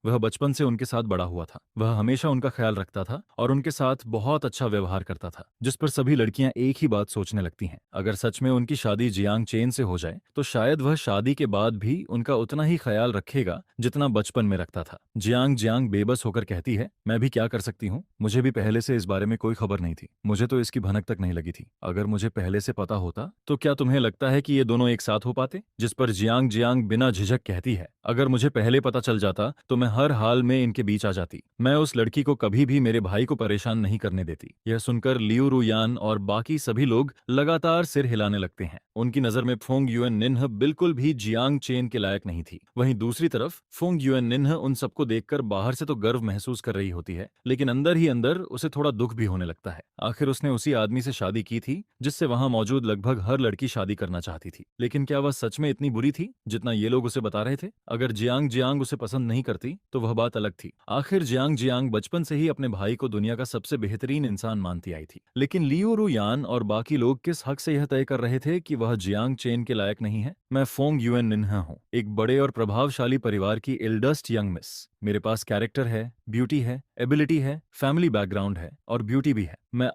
वह बचपन से उनके साथ बड़ा हुआ था। वह हमेशा उनका ख्याल रखता था और उनके साथ बहुत अच्छा व्यवहार करता था, जिस पर सभी लड़कियां एक ही बात सोचने लगती हैं। अगर सच में उनकी शादी जियांग चेन से हो जाए तो शायद वह शादी के बाद भी उनका उतना ही ख्याल रखेगा जितना बचपन में रखता था। जियांग जियांग बेबस होकर कहती है, मैं भी क्या कर सकती हूँ? मुझे भी पहले से इस बारे में कोई खबर नहीं थी। मुझे तो इसकी भनक तक नहीं लगी थी। अगर मुझे पहले से पता होता तो क्या तुम्हें लगता है कि ये दोनों एक साथ हो पाते? जिस पर जियांग जियांग बिना झिझक कहती है, अगर मुझे पहले पता चल जाता तो मैं हर हाल में इनके बीच आ जाती। मैं उस लड़की को कभी भी मेरे भाई को परेशान नहीं करने देती। यह सुनकर लियू रुयान और बाकी सभी लोग लगातार सिर हिलाने लगते हैं। उनकी नजर में फोंग युएन निन्ह बिल्कुल भी जियांग चेन के लायक नहीं थी। वहीं दूसरी तरफ फोंग युएन निन्ह उन सबको देखकर बाहर से तो गर्व महसूस कर रही होती है, लेकिन अंदर ही अंदर उसे थोड़ा दुख भी होने लगता है। आखिर उसने उसी आदमी से शादी की थी जिससे वहां मौजूद लगभग हर लड़की शादी करना चाहती थी। लेकिन क्या वह सच में इतनी बुरी थी जितना ये लोग उसे बता रहे थे? अगर जियांग जियांग उसे पसंद नहीं करती तो वह बात अलग थी। आखिर जियांग जियांग बचपन से ही अपने भाई को दुनिया का सबसे बेहतरीन इंसान मानती आई थी। लेकिन लियू रुयान और बाकी लोग किस हक से यह तय कर रहे थे कि वह जियांग चेन के लायक नहीं है? मैं फोंग युएन निन्ह हूँ, एक बड़े और प्रभावशाली परिवार की एल्डेस्ट यंग मिस। मेरे पास कैरेक्टर है, ब्यूटी है, एबिलिटी है, फैमिली बैकग्राउंड है और ब्यूटी भी है। मैं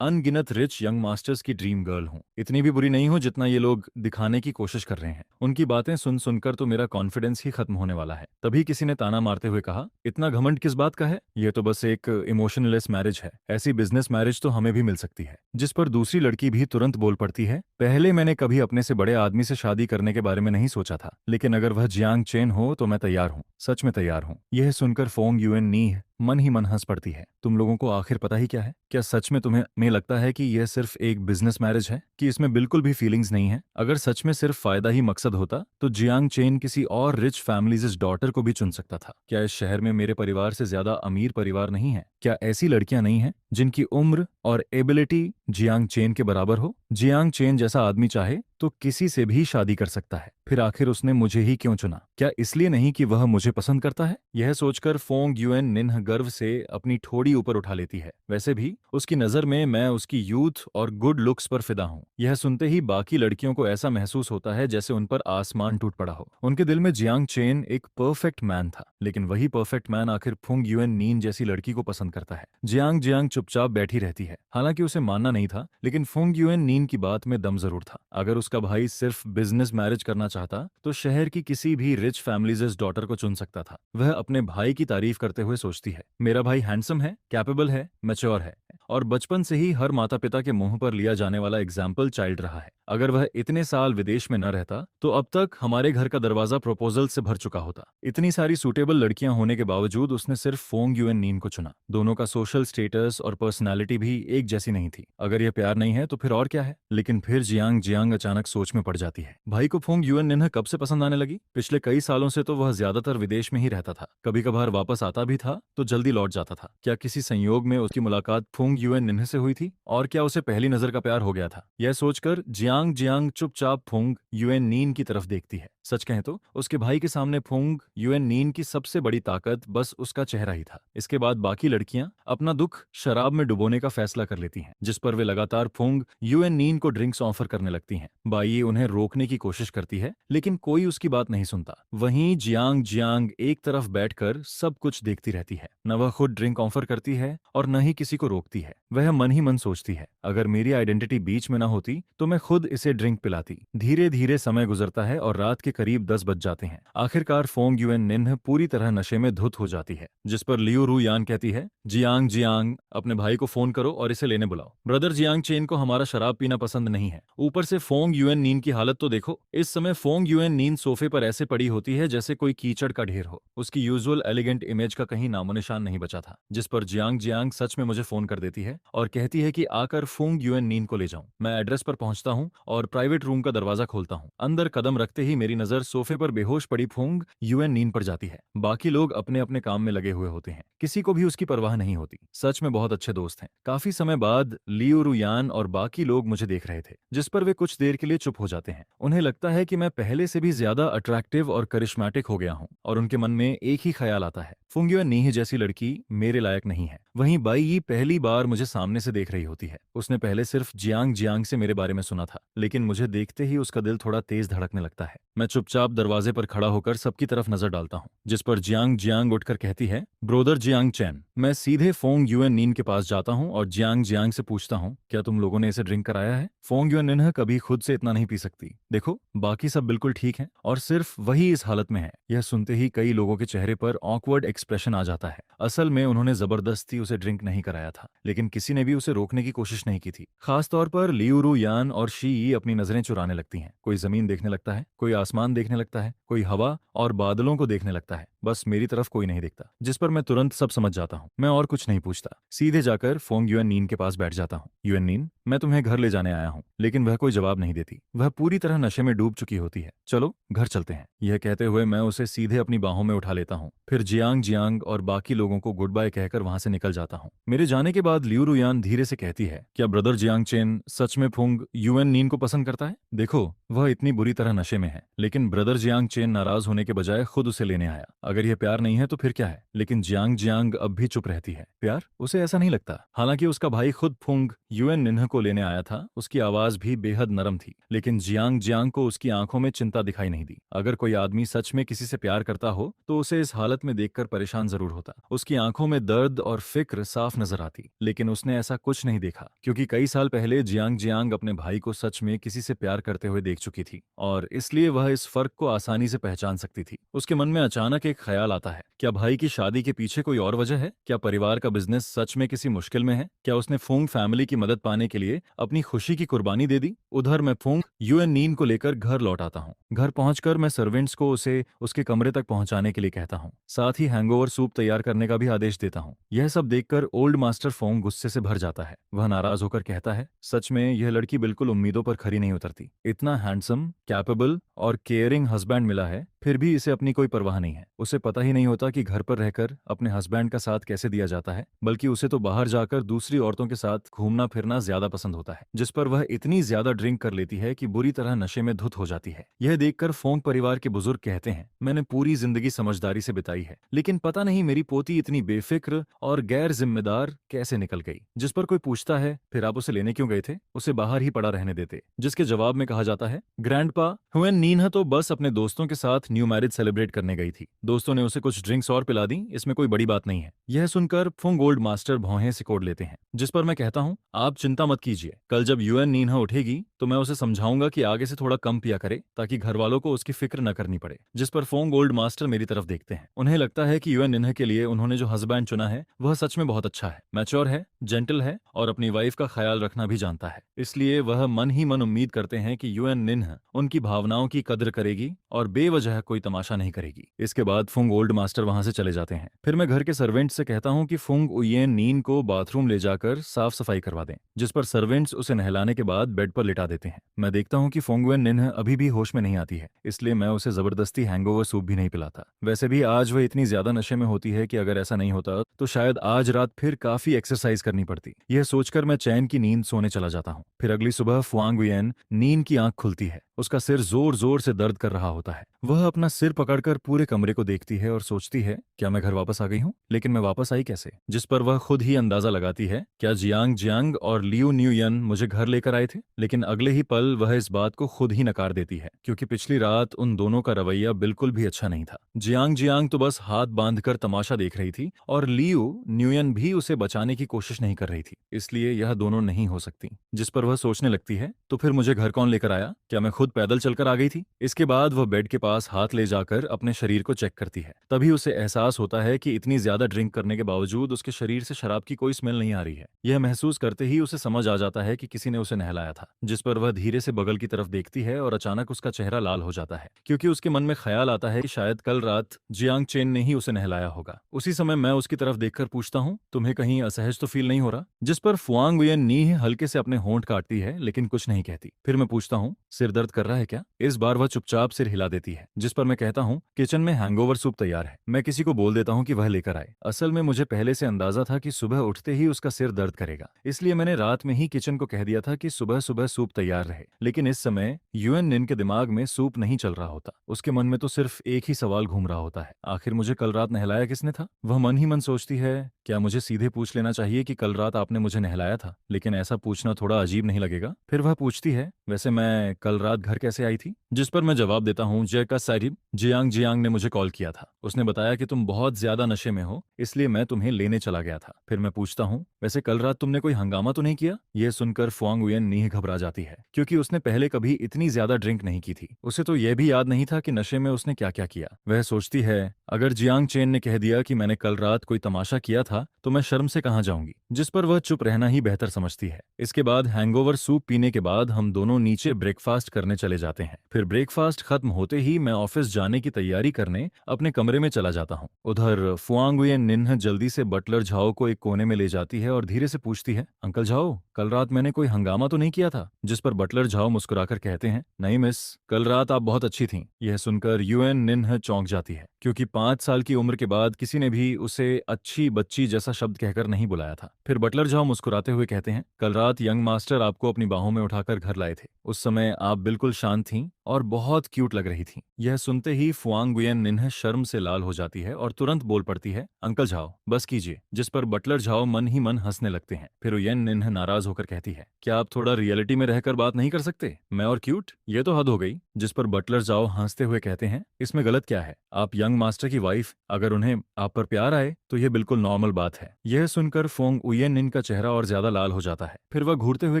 अनगिनत रिच यंग मास्टर्स की ड्रीम गर्ल हूँ। इतनी भी बुरी नहीं हूँ जितना ये लोग दिखाने की कोशिश कर रहे हैं। उनकी बातें सुन सुनकर तो मेरा कॉन्फिडेंस ही खत्म होने वाला है। तभी किसी ने ताना मारते हुए कहा, इतना घमंड किस बात का है? ये तो बस एक इमोशनलेस मैरिज है। ऐसी बिजनेस मैरिज तो हमें भी मिल सकती है। जिस पर दूसरी लड़की भी तुरंत बोल पड़ती है, पहले मैंने कभी अपने से बड़े आदमी से शादी करने के बारे में नहीं सोचा था, लेकिन अगर वह जियांग चेन हो तो मैं तैयार हूँ, सच में तैयार हूँ। यह सुनकर फोंग युएन नीह मन ही मन हंस पड़ती है। तुम लोगों को आखिर पता ही क्या है? क्या सच में तुम्हें लगता है कि यह सिर्फ एक बिजनेस मैरिज है, कि इसमें बिल्कुल भी फीलिंग्स नहीं है? अगर सच में सिर्फ फायदा ही मकसद होता तो जियांग चेन किसी और रिच फैमिलीज डॉटर को भी चुन सकता था। क्या इस शहर में मेरे परिवार से ज्यादा अमीर परिवार नहीं है? क्या ऐसी लड़कियां नहीं हैं जिनकी उम्र और एबिलिटी जियांग चेन के बराबर हो? जियांग चेन जैसा आदमी चाहे तो किसी से भी शादी कर सकता है। फिर आखिर उसने मुझे ही क्यों चुना? क्या इसलिए नहीं कि वह मुझे पसंद करता है? यह सोचकर फोंग युएन निन्ह गर्व से अपनी ठोड़ी ऊपर उठा लेती है। वैसे भी उसकी नजर में मैं उसकी यूथ और गुड लुक्स पर फिदा हूँ। यह सुनते ही बाकी लड़कियों को ऐसा महसूस होता है जैसे उन पर आसमान टूट पड़ा हो। उनके दिल में जियांग चेन एक परफेक्ट मैन था, लेकिन वही परफेक्ट मैन आखिर फोंग युएन नीन जैसी लड़की को पसंद करता है। जियांग जियांग चुपचाप बैठी रहती है। हालांकि उसे मानना नहीं था, लेकिन फोंग युएन नीन की बात में दम जरूर था। अगर उसका भाई सिर्फ बिजनेस मैरिज करना चाहता तो शहर की किसी भी रिच फैमिलीज डॉटर को चुन सकता था। वह अपने भाई की तारीफ करते हुए सोचती है, मेरा भाई हैंडसम है, कैपेबल है, मैच्योर है और बचपन से ही हर माता पिता के मुंह पर लिया जाने वाला एग्जाम्पल चाइल्ड रहा है। अगर वह इतने साल विदेश में न रहता तो अब तक हमारे घर का दरवाजा प्रपोजल से भर चुका होता। इतनी सारी सूटेबल लड़कियां होने के बावजूद उसने सिर्फ फोंग युएन नीन को चुना। दोनों का सोशल स्टेटस और पर्सनालिटी भी एक जैसी नहीं थी। अगर यह प्यार नहीं है तो फिर और क्या है? लेकिन फिर जियांग जियांग अचानक सोच में पड़ जाती है। भाई को फोंग युएन निन्ह कब से पसंद आने लगी? पिछले कई सालों से तो वह ज्यादातर विदेश में ही रहता था। कभी कभार वापस आता भी था तो जल्दी लौट जाता था। क्या किसी संयोग में उसकी मुलाकात फोंग युएन निन्ह से हुई थी? और क्या उसे पहली नजर का प्यार हो गया था? यह सोचकर जियांग जियांग चुपचाप फोंग युएन नीन की तरफ देखती है। सच कहें तो उसके भाई के सामने फोंग युएन नीन की सबसे बड़ी ताकत बस उसका चेहरा ही था। इसके बाद बाकी लड़कियां अपना दुख शराब में डुबोने का फैसला कर लेती हैं, जिस पर वे लगातार फोंग युएन नीन को ड्रिंक्स ऑफर करने लगती हैं। बाई उन्हें रोकने की कोशिश करती है लेकिन कोई उसकी बात नहीं सुनता। वहीं जियांग जियांग एक तरफ बैठकर सब कुछ देखती रहती है। न वह खुद ड्रिंक ऑफर करती है और न ही किसी को रोकती है। वह मन ही मन सोचती है, अगर मेरी आइडेंटिटी बीच में ना होती तो मैं खुद इसे ड्रिंक पिलाती। धीरे धीरे समय गुजरता है और रात के करीब 10 बज जाते हैं। आखिरकार फोंग युएन निन्ह पूरी तरह नशे में धुत हो जाती है, जिस पर लियू रू यान कहती है, जियांग जियांग अपने भाई को फोन करो और इसे लेने बुलाओ। ब्रदर जियांग चेन को हमारा शराब पीना पसंद नहीं है। ऊपर से फोंग युएन नीन की हालत तो देखो। इस समय फोंग युएन नीन सोफे पर ऐसे पड़ी होती है जैसे कोई कीचड़ का ढेर हो। उसकी यूजुअल एलिगेंट इमेज का कहीं नामो निशान नहीं बचा था। जिस पर जियांग जियांग सच में मुझे फोन कर देती है और कहती है कि आकर फोंग युएन नीन को ले जाऊं। मैं एड्रेस पर पहुंचता हूं और प्राइवेट रूम का दरवाजा खोलता हूं। अंदर कदम रखते ही मेरी नजर सोफे पर बेहोश पड़ी फोंग युएन नीन पर जाती है। बाकी लोग अपने अपने काम में लगे हुए होते हैं, किसी को भी उसकी परवाह नहीं होती। सच में बहुत अच्छे दोस्त हैं। काफी समय बाद लियू रुयान और बाकी लोग मुझे देख रहे थे, जिस पर वे कुछ देर के लिए चुप हो जाते हैं। उन्हें लगता है कि मैं पहले से भी ज्यादा अट्रैक्टिव और करिश्मेटिक हो गया हूं और उनके मन में एक ही ख्याल आता है, फोंग युएन नीह जैसी लड़की मेरे लायक नहीं है। वहीं बाई यी पहली बार मुझे सामने से देख रही होती है। उसने पहले सिर्फ जियांग जियांग से मेरे बारे में सुना था, लेकिन मुझे देखते ही उसका दिल थोड़ा तेज धड़कने लगता है। मैं चुपचाप दरवाजे पर खड़ा होकर सबकी तरफ नजर डालता हूँ, जिस पर जियांग जियांग उठकर कहती है, ब्रोदर जियांग चैन। मैं सीधे फोंग युएन नीन के पास जाता हूँ और जियांग जियांग से पूछता हूँ, क्या तुम लोगों ने इसे ड्रिंक कराया है? फोंग युएन निन्ह कभी खुद से इतना नहीं पी सकती। देखो बाकी सब बिल्कुल ठीक है और सिर्फ वही इस हालत में है। यह सुनते ही कई लोगों के चेहरे पर ऑकवर्ड एक्सप्रेशन आ जाता है। असल में उन्होंने जबरदस्ती उसे ड्रिंक नहीं कराया था, लेकिन किसी ने भी उसे रोकने की कोशिश नहीं की थी। खासतौर पर लियू रू यान और शी यी अपनी नजरें चुराने लगती हैं। कोई जमीन देखने लगता है, कोई आसमान देखने लगता है, कोई हवा और बादलों को देखने लगता है। बस मेरी तरफ कोई नहीं देखता, जिस पर मैं तुरंत सब समझ जाता हूँ। मैं और कुछ नहीं पूछता, सीधे जाकर फोंग युएन नीन के पास बैठ जाता हूँ। युएन नीन, मैं तुम्हें घर ले जाने आया हूँ। लेकिन वह कोई जवाब नहीं देती। वह पूरी तरह नशे में डूब चुकी होती है। चलो घर चलते हैं। यह कहते हुए मैं उसे सीधे अपनी बाहों में उठा लेता हूँ। फिर जियांग जियांग और बाकी लोगों को गुड बाय कहकर वहां से निकल जाता हूँ। मेरे जाने के बाद लियू रुयान धीरे से कहती है, क्या ब्रदर जियांग चेन सच में फोंग युएन नीन को पसंद करता है? देखो वह इतनी बुरी तरह नशे में है, लेकिन ब्रदर जियांग चेन नाराज होने के बजाय खुद उसे लेने आया। अगर यह प्यार नहीं है तो फिर क्या है? लेकिन जियांग जियांग अब भी चुप रहती है। प्यार? उसे ऐसा नहीं लगता। हालांकि उसका भाई खुद फोंग युएन निन्ह को लेने आया था। उसकी आवाज भी बेहद नरम थी, लेकिन जियांग जियांग को उसकी आंखों में चिंता दिखाई नहीं दी। अगर कोई आदमी सच में किसी से प्यार करता हो तो उसे इस हालत में देखकर परेशान जरूर होता। उसकी आंखों में दर्द और फिक्र साफ नजर आती, लेकिन उसने ऐसा कुछ नहीं देखा, क्योंकि कई साल पहले जियांग जियांग अपने भाई को सच में किसी से प्यार करते हुए देख चुकी थी और इसलिए वह इस फर्क को आसानी से पहचान सकती थी। उसके मन में अचानक एक ख्याल आता है, क्या भाई की शादी के पीछे कोई और वजह है? क्या परिवार का बिजनेस सच में किसी मुश्किल में है? क्या उसने फोंग फैमिली की मदद पाने के लिए अपनी खुशी की कुर्बानी दे दी? उधर मैं फोंग युएन नीन को लेकर घर लौट आता हूँ। घर पहुंचकर मैं सर्वेंट्स को उसे उसके कमरे तक पहुंचाने के लिए कहता हूँ। साथ ही हैंगओवर सूप तैयार करने का भी आदेश देता हूँ। यह सब देखकर ओल्ड मास्टर फोंग गुस्से से भर जाता है। वह नाराज होकर कहता है, सच में यह लड़की बिल्कुल उम्मीदों पर खरी नहीं उतरती। इतना हैंडसम, कैपेबल और केयरिंग हस्बैंड मिला है, फिर भी इसे अपनी कोई परवाह नहीं है। उसे पता ही नहीं होता कि घर पर रहकर अपने हस्बैंड का साथ कैसे दिया जाता है, बल्कि उसे तो बाहर जाकर दूसरी औरतों के साथ घूमना फिरना ज्यादा पसंद होता है, जिस पर वह इतनी ज्यादा ड्रिंक कर लेती है कि बुरी तरह नशे में धुत हो जाती है। यह देखकर फोंग परिवार के बुजुर्ग कहते हैं, मैंने पूरी जिंदगी समझदारी से बिताई है, लेकिन पता नहीं मेरी पोती इतनी बेफिक्र और गैर जिम्मेदार कैसे निकल गई। जिस पर कोई पूछता है, फिर आप उसे लेने क्यों गए थे? उसे बाहर ही पड़ा रहने देते। जिसके जवाब में कहा जाता है, ग्रैंडपा, हुएन नीन तो तो बस अपने दोस्तों के साथ न्यू मैरिज सेलिब्रेट करने गई थी। दोस्तों ने उसे कुछ ड्रिंक्स और पिला दी, इसमें कोई बड़ी बात नहीं है। यह सुनकर फुंग ओल्ड मास्टर भौहें सिकोड़ लेते हैं, जिस पर मैं कहता हूँ, आप चिंता मत कीजिए, कल जब यूएन नीन्हा उठेगी तो मैं उसे समझाऊंगा कि आगे से थोड़ा कम पिया करे ताकि घर वालों को उसकी फिक्र न करनी पड़े। जिस पर फोंग ओल्ड मास्टर मेरी तरफ देखते हैं। उन्हें लगता है कि यूएन निन्हा के लिए उन्होंने जो हस्बैंड चुना है वह सच में बहुत अच्छा है, मैच्योर है, जेंटल है और अपनी वाइफ का ख्याल रखना भी जानता है। इसलिए वह मन ही मन उम्मीद करते हैं कि यूएन निन्हा उनकी भावनाओं की कद्र करेगी और बेवजह कोई तमाशा नहीं करेगी। इसके बाद फुंग ओल्ड मास्टर वहां से चले जाते हैं। फिर मैं घर के सर्वेंट से कहता हूँ कि फुंग उयेन नीन को बाथरूम ले जाकर साफ सफाई करवा दें, जिस पर सर्वेंट्स उसे नहलाने के बाद बेड पर लिटा देते हैं। मैं देखता हूँ कि फुंग वेन निन्हा अभी भी होश में नहीं आती है, इसलिए मैं उसे जबरदस्ती हैंगओवर सूप भी नहीं पिलाता। वैसे भी आज वह इतनी ज्यादा नशे में होती है कि अगर ऐसा नहीं होता तो शायद आज रात फिर काफी एक्सरसाइज करनी पड़ती। यह सोचकर मैं चैन की नींद सोने चला जाता हूँ। फिर अगली सुबह फुआंग वियन नीन की आंख खुलती है। उसका सिर जोर जोर से दर्द कर रहा होता है। वह अपना सिर पकड़कर पूरे कमरे को देखती है और सोचती है, क्या मैं घर वापस आ गई हूँ? लेकिन मैं वापस आई कैसे? जिस पर वह खुद ही अंदाजा लगाती है, क्या जियांग जियांग और लियू न्यूयन मुझे घर लेकर आए थे? लेकिन अगले ही पल वह इस बात को खुद ही नकार देती है, क्योंकि पिछली रात उन दोनों का रवैया बिल्कुल भी अच्छा नहीं था। जियांग जियांग तो बस हाथ बांधकर तमाशा देख रही थी और लियू न्यूयन भी उसे बचाने की कोशिश नहीं कर रही थी, इसलिए यह दोनों नहीं हो सकती। जिस पर वह सोचने लगती है, तो फिर मुझे घर कौन लेकर आया? क्या मैं खुद पैदल चलकर आ गई थी? इसके बाद वह बेड के पास हाथ ले जाकर अपने शरीर को चेक करती है। तभी उसे एहसास होता है कि इतनी ज्यादा ड्रिंक करने के बावजूद उसके शरीर से शराब की कोई स्मेल नहीं आ रही है। यह महसूस करते ही उसे समझ आ जाता है कि किसी ने उसे नहलाया था। जिस पर वह धीरे से बगल की तरफ देखती है और अचानक उसका चेहरा लाल हो जाता है, क्योंकि उसके मन में ख्याल आता है कि शायद कल रात जियांग चेन ने ही उसे नहलाया होगा। उसी समय मैं उसकी तरफ देखकर पूछता हूँ, तुम्हें कहीं असहज तो फील नहीं हो रहा? जिस पर फुआंग वियन नी हल्के से अपने होंठ काटती है, लेकिन कुछ नहीं कहती। फिर मैं पूछता हूँ, सिर दर्द कर रहा है क्या? इस बार वह चुपचाप सिर हिला देती है। जिस पर मैं कहता हूँ, किचन में हैंगओवर सूप तैयार है, मैं किसी को बोल देता हूँ कि वह लेकर आए। असल में मुझे पहले से अंदाजा था कि सुबह उठते ही उसका सिर दर्द करेगा, इसलिए मैंने रात में ही किचन को कह दिया था कि सुबह सुबह सूप तैयार रहे। लेकिन इस समय यूएन निन के दिमाग में सूप नहीं चल रहा होता। उसके मन में तो सिर्फ एक ही सवाल घूम रहा होता है, आखिर मुझे कल रात नहलाया किसने था? वह मन ही मन सोचती है, क्या मुझे सीधे पूछ लेना चाहिए कि कल रात आपने मुझे नहलाया था? लेकिन ऐसा पूछना थोड़ा अजीब नहीं लगेगा? फिर वह पूछती है, वैसे मैं कल रात घर कैसे आई थी? जिस पर मैं जवाब देता हूँ, जयका साहिब, जियांग जियांग ने मुझे कॉल किया था। उसने बताया कि तुम बहुत ज्यादा नशे में हो, इसलिए मैं तुम्हें लेने चला गया था। फिर मैं पूछता हूँ, वैसे कल रात तुमने कोई हंगामा तो नहीं किया? यह सुनकर फुआंग वियन नीह घबरा जाती है, क्योंकि उसने पहले कभी इतनी ज्यादा ड्रिंक नहीं की थी। उसे तो यह भी याद नहीं था कि नशे में उसने क्या क्या किया। वह सोचती है, अगर जियांग चेन ने कह दिया कि मैंने कल रात कोई तमाशा किया था तो मैं शर्म से कहाँ जाऊंगी। जिस पर वह चुप रहना ही बेहतर समझती है। इसके बाद हैंगओवर सूप पीने के बाद हम दोनों नीचे ब्रेकफास्ट करने चले जाते हैं। फिर ब्रेकफास्ट खत्म होते ही मैं ऑफिस जाने की तैयारी करने अपने कमरे में चला जाता हूँ। उधर फुआंग वियन निन्ह जल्दी से बटलर झाओ को एक कोने में ले जाती है और धीरे से पूछती है, अंकल झाओ, कल रात मैंने कोई हंगामा तो नहीं किया था? जिस पर बटलर झाओ मुस्कुराकर कहते हैं, नहीं मिस, कल रात आप बहुत अच्छी थीं। यह सुनकर यूएन निन्ह चौंक जाती है, क्योंकि 5 साल की उम्र के बाद किसी ने भी उसे अच्छी बच्ची जैसा शब्द कहकर नहीं बुलाया था। फिर बटलर झाओ मुस्कुराते हुए कहते हैं, कल रात यंग मास्टर आपको अपनी बाहों में उठाकर घर लाए थे। उस समय आप बिल्कुल शांत थीं और बहुत क्यूट लग रही थीं। यह सुनते ही फुआंग वियन निन्ह शर्म से लाल हो जाती है और तुरंत बोल पड़ती है, अंकल झाओ बस कीजिए। जिस पर बटलर झाओ मन ही मन हंसने लगते हैं। फिर वियन निन्ह नाराज होकर कहती है, क्या आप थोड़ा रियलिटी में रहकर बात नहीं कर सकते? मैं और क्यूट, ये तो हद हो गई। जिस पर बटलर झाओ हंसते हुए कहते हैं, इसमें गलत क्या है? आप यंग मास्टर की वाइफ, अगर उन्हें आप पर प्यार आए तो यह बिल्कुल नॉर्मल बात है। यह सुनकर फोंग उयेन निन का चेहरा और ज्यादा लाल हो जाता है। फिर वह घूरते हुए